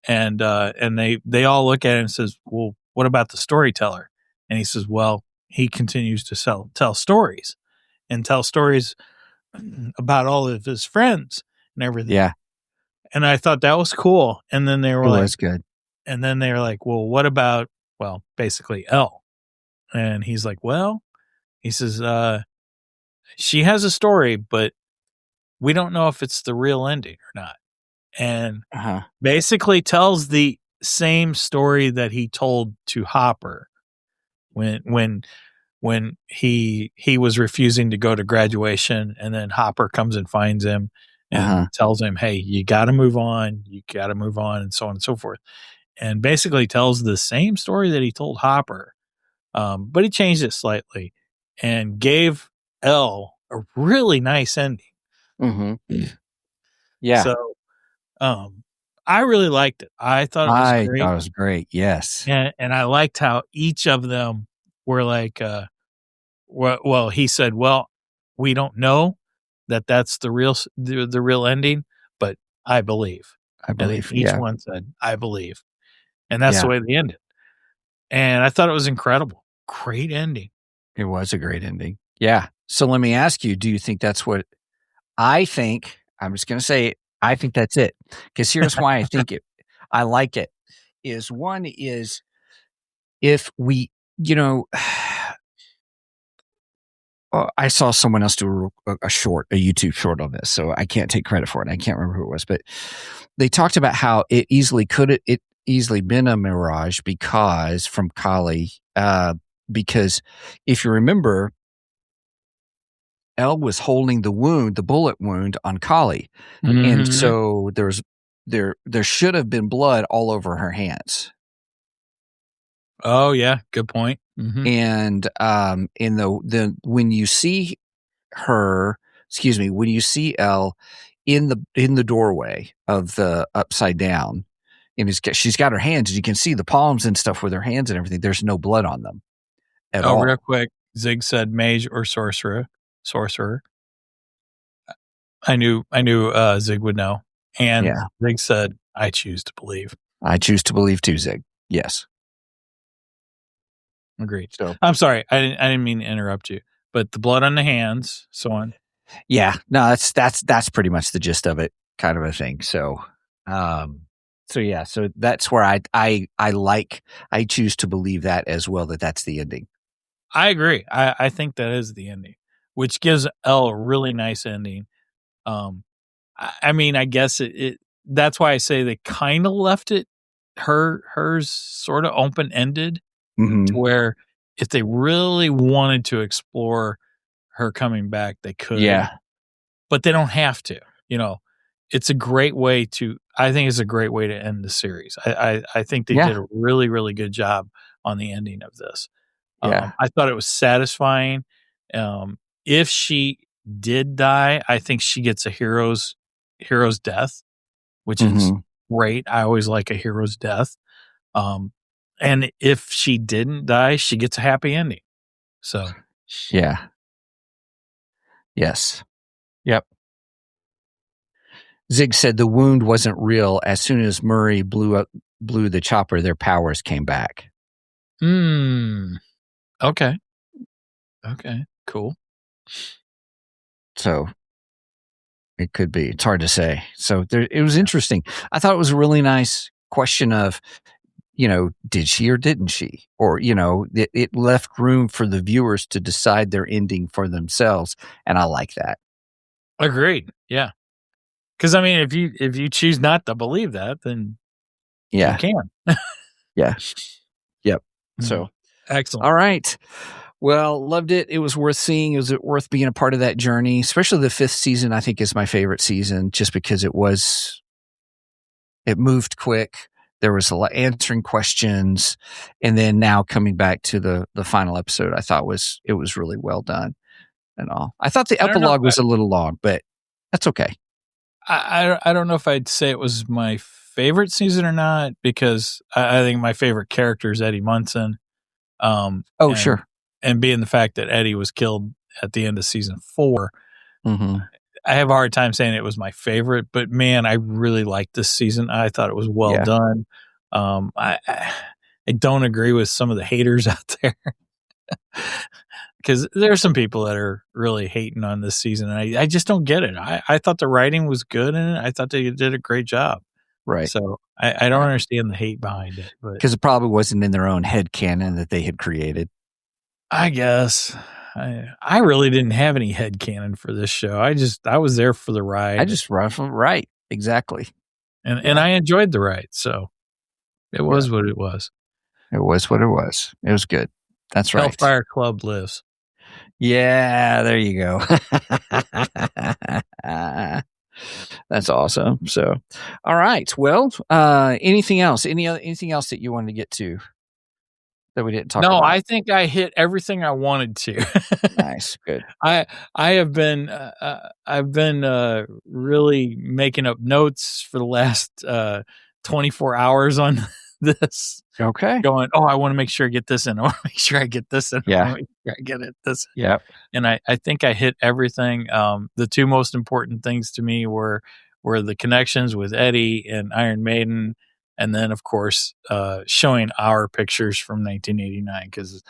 and they all look at him and says, "Well, what about the storyteller?" And he says, "Well, he continues to tell stories about all of his friends and everything." Yeah. And I thought that was cool. And then they were like, "That's good." And then they were like, "Well, what about, basically Elle?" And he's like, "Well," he says, "she has a story, but we don't know if it's the real ending or not." And basically tells the same story that he told to Hopper when he was refusing to go to graduation, and then Hopper comes and finds him and tells him, "Hey, you got to move on, and so on and so forth." And basically tells the same story that he told Hopper, but he changed it slightly and gave Elle a really nice ending. Mm-hmm. Yeah. So, I really liked it. I thought it was great. I thought it was great. Yes. And I liked how each of them were like, well, he said, "Well, we don't know that that's the real ending, but I believe." And each one said, "I believe." And that's the way they ended. And I thought it was incredible. Great ending. It was a great ending. Yeah. So let me ask you, do you think that's what I think? I'm just going to say it. I think that's it. Because here's why I think I like it. One is if we, I saw someone else do a YouTube short on this, so I can't take credit for it. I can't remember who it was, but they talked about how it easily easily been a mirage because from Kali, because if you remember, Elle was holding the bullet wound on Kali, and so there should have been blood all over her hands. Oh yeah, good point. And when you see her, when you see Elle in the doorway of the upside down, and she's got her hands, and you can see the palms and stuff with her hands and everything. There's no blood on them at all. Real quick, Zig said mage or sorcerer. I knew Zig would know. And Zig said, I choose to believe. I choose to believe too, Zig. Yes. Agreed. So I'm sorry. I didn't mean to interrupt you. But the blood on the hands, so on. Yeah. No, that's pretty much the gist of it, kind of a thing. So so that's where I choose to believe that as well, that's the ending. I agree. I think that is the ending, which gives Elle a really nice ending. I mean, I guess that's why I say they kind of left it hers sort of open ended to where if they really wanted to explore her coming back, they could. Yeah. But they don't have to. It's a great way to. I think it's a great way to end the series. I think they did a really, really good job on the ending of this. Yeah. I thought it was satisfying. If she did die, I think she gets a hero's death, which is great. I always like a hero's death. And if she didn't die, she gets a happy ending. So, yeah. Yes. Yep. Zig said the wound wasn't real. As soon as Murray blew the chopper, their powers came back. Okay. Cool. So it could be. It's hard to say. So it was interesting. I thought it was a really nice question of, did she or didn't she? Or, it left room for the viewers to decide their ending for themselves. And I like that. Agreed. Yeah. Because, I mean, if you choose not to believe that, then you can. Yeah. Yep. So excellent. All right. Well, loved it. It was worth seeing. It was worth being a part of that journey, especially the 5th season, I think is my favorite season just because it moved quick. There was a lot answering questions. And then now coming back to the final episode, I thought it was really well done and all. I thought the epilogue was a little long, but that's okay. I don't know if I'd say it was my favorite season or not, because I think my favorite character is Eddie Munson. Sure. And being the fact that Eddie was killed at the end of season 4, I have a hard time saying it was my favorite, but man, I really liked this season. I thought it was well done. I don't agree with some of the haters out there because there are some people that are really hating on this season, and I just don't get it. I thought the writing was good in it. I thought they did a great job. Right. So I don't understand the hate behind it. Because it probably wasn't in their own head canon that they had created. I guess. I really didn't have any head canon for this show. I was there for the ride. I just right. Exactly. And I enjoyed the ride. So it was what it was. It was what it was. It was good. That's right. Hellfire Club lives. Yeah, there you go. That's awesome. So, all right. Well, anything else? Anything else that you wanted to get to that we didn't talk about? No, I think I hit everything I wanted to. Nice. Good. I have been I've been really making up notes for the last 24 hours on this. Okay. Going, I want to make sure I get this in. I want to make sure I get this in. Yeah. I want to make sure I get it this. Yeah. And I think I hit everything. The two most important things to me were the connections with Eddie and Iron Maiden, and then of course showing our pictures from 1989. Because,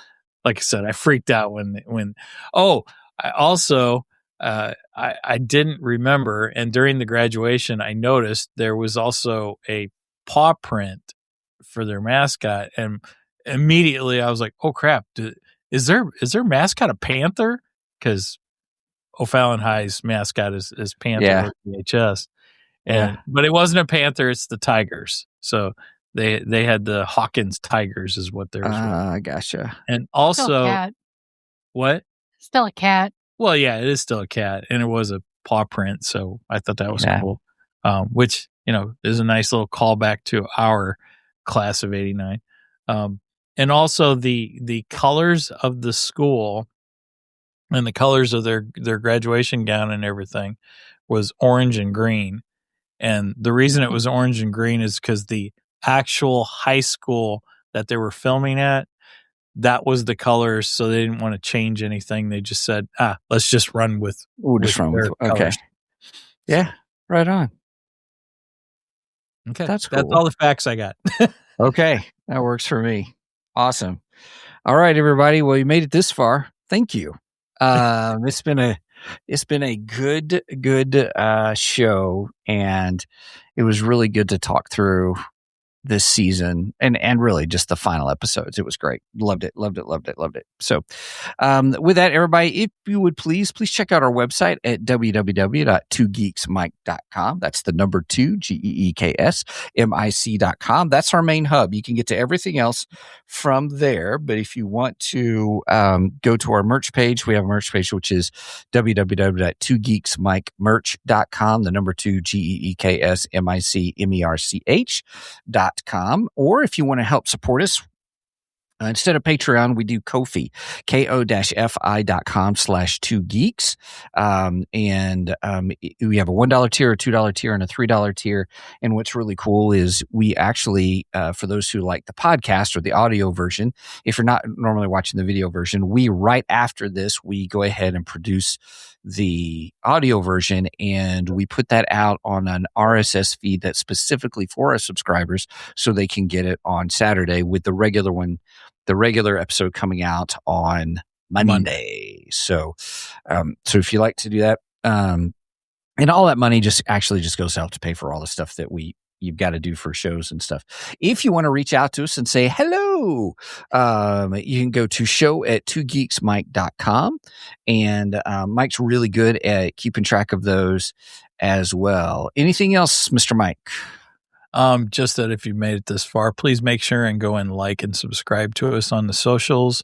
like I said, I freaked out when. I also I didn't remember, and during the graduation, I noticed there was also a paw print for their mascot, and immediately I was like, "Oh crap! Is their mascot a panther?" Because O'Fallon High's mascot is Panther with VHS, but it wasn't a panther; it's the Tigers. So They had the Hawkins Tigers is what theirs was. Gotcha. And Still a also, cat. what? Still a cat. Well, yeah, it is still a cat, and it was a paw print, so I thought that was cool. Which, is a nice little callback to our class of '89. And also the colors of the school and the colors of their graduation gown and everything was orange and green. And the reason it was orange and green is because the actual high school that they were filming at, that was the colors, so they didn't want to change anything. They just said, let's just run with okay. colors. Yeah, right on. Okay. That's cool. That's all the facts I got. Okay, that works for me. Awesome. All right, everybody. Well, you made it this far. Thank you. It's been a good show, and it was really good to talk through this season and really just the final episodes. It was great. Loved it. So with that, everybody, if you would please check out our website at www.2geeksmic.com. That's the number 2 GEEKSMIC.com. That's our main hub. You can get to everything else from there. But if you want to go to our merch page, we have a merch page, which is www.2geeksmicmerch.com. The number 2 GEEKSMICMERCH.com. Or if you want to help support us, instead of Patreon, we do Ko-fi, ko-fi.com/2geeks. And we have a $1 tier, a $2 tier, and a $3 tier. And what's really cool is we actually, for those who like the podcast or the audio version, if you're not normally watching the video version, we right after this, we go ahead and produce the audio version, and we put that out on an RSS feed that's specifically for our subscribers, so they can get it on Saturday, with the regular episode coming out on Monday. So if you like to do that, and all that money just goes out to pay for all the stuff that you've got to do for shows and stuff. If you want to reach out to us and say hello, you can go to show@2geeksmic.com, and Mike's really good at keeping track of those as well. Anything else, Mr. Mike? Just that if you made it this far, please make sure and go and like and subscribe to us on the socials.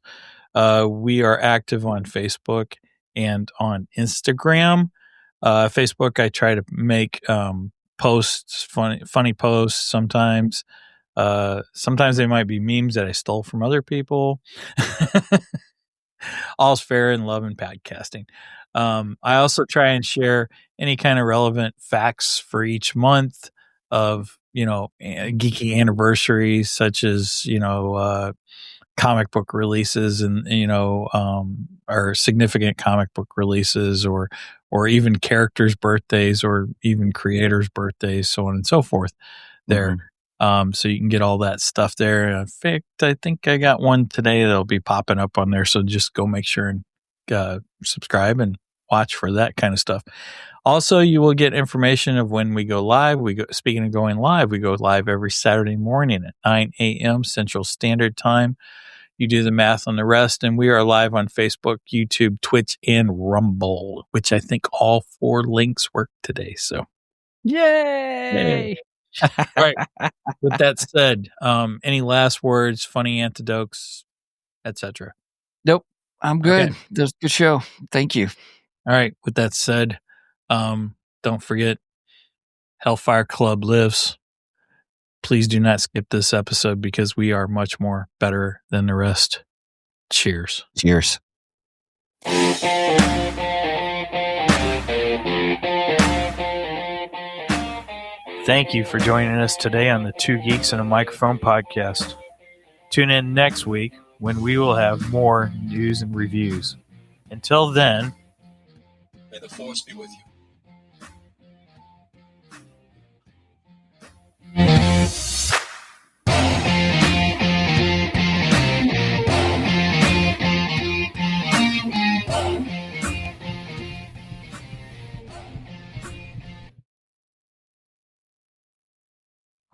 We are active on Facebook and on Instagram. Facebook, I try to make posts, funny posts sometimes. Sometimes they might be memes that I stole from other people. All's fair in love and podcasting. I also try and share any kind of relevant facts for each month of, geeky anniversaries, such as, comic book releases and, or significant comic book releases, or even characters' birthdays, or even creators' birthdays, so on and so forth there. So you can get all that stuff there. In fact, I think I got one today that'll be popping up on there. So just go make sure and subscribe and watch for that kind of stuff. Also, you will get information of when we go live. Speaking of going live, we go live every Saturday morning at 9 a.m. Central Standard Time. You do the math on the rest, and we are live on Facebook, YouTube, Twitch, and Rumble, which I think all 4 links work today. So, yay! All right. With that said, any last words, funny anecdotes, etc.? Nope, I'm good. Okay. That was a good show. Thank you. All right. With that said, don't forget, Hellfire Club lives. Please do not skip this episode, because we are much more better than the rest. Cheers. Cheers. Thank you for joining us today on the 2 Geeks and a Microphone podcast. Tune in next week when we will have more news and reviews. Until then, may the force be with you.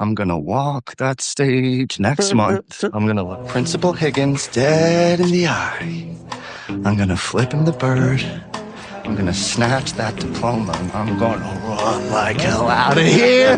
I'm going to walk that stage next month. I'm going to look Principal Higgins dead in the eye. I'm going to flip him the bird. I'm going to snatch that diploma. I'm going to run like hell out of here.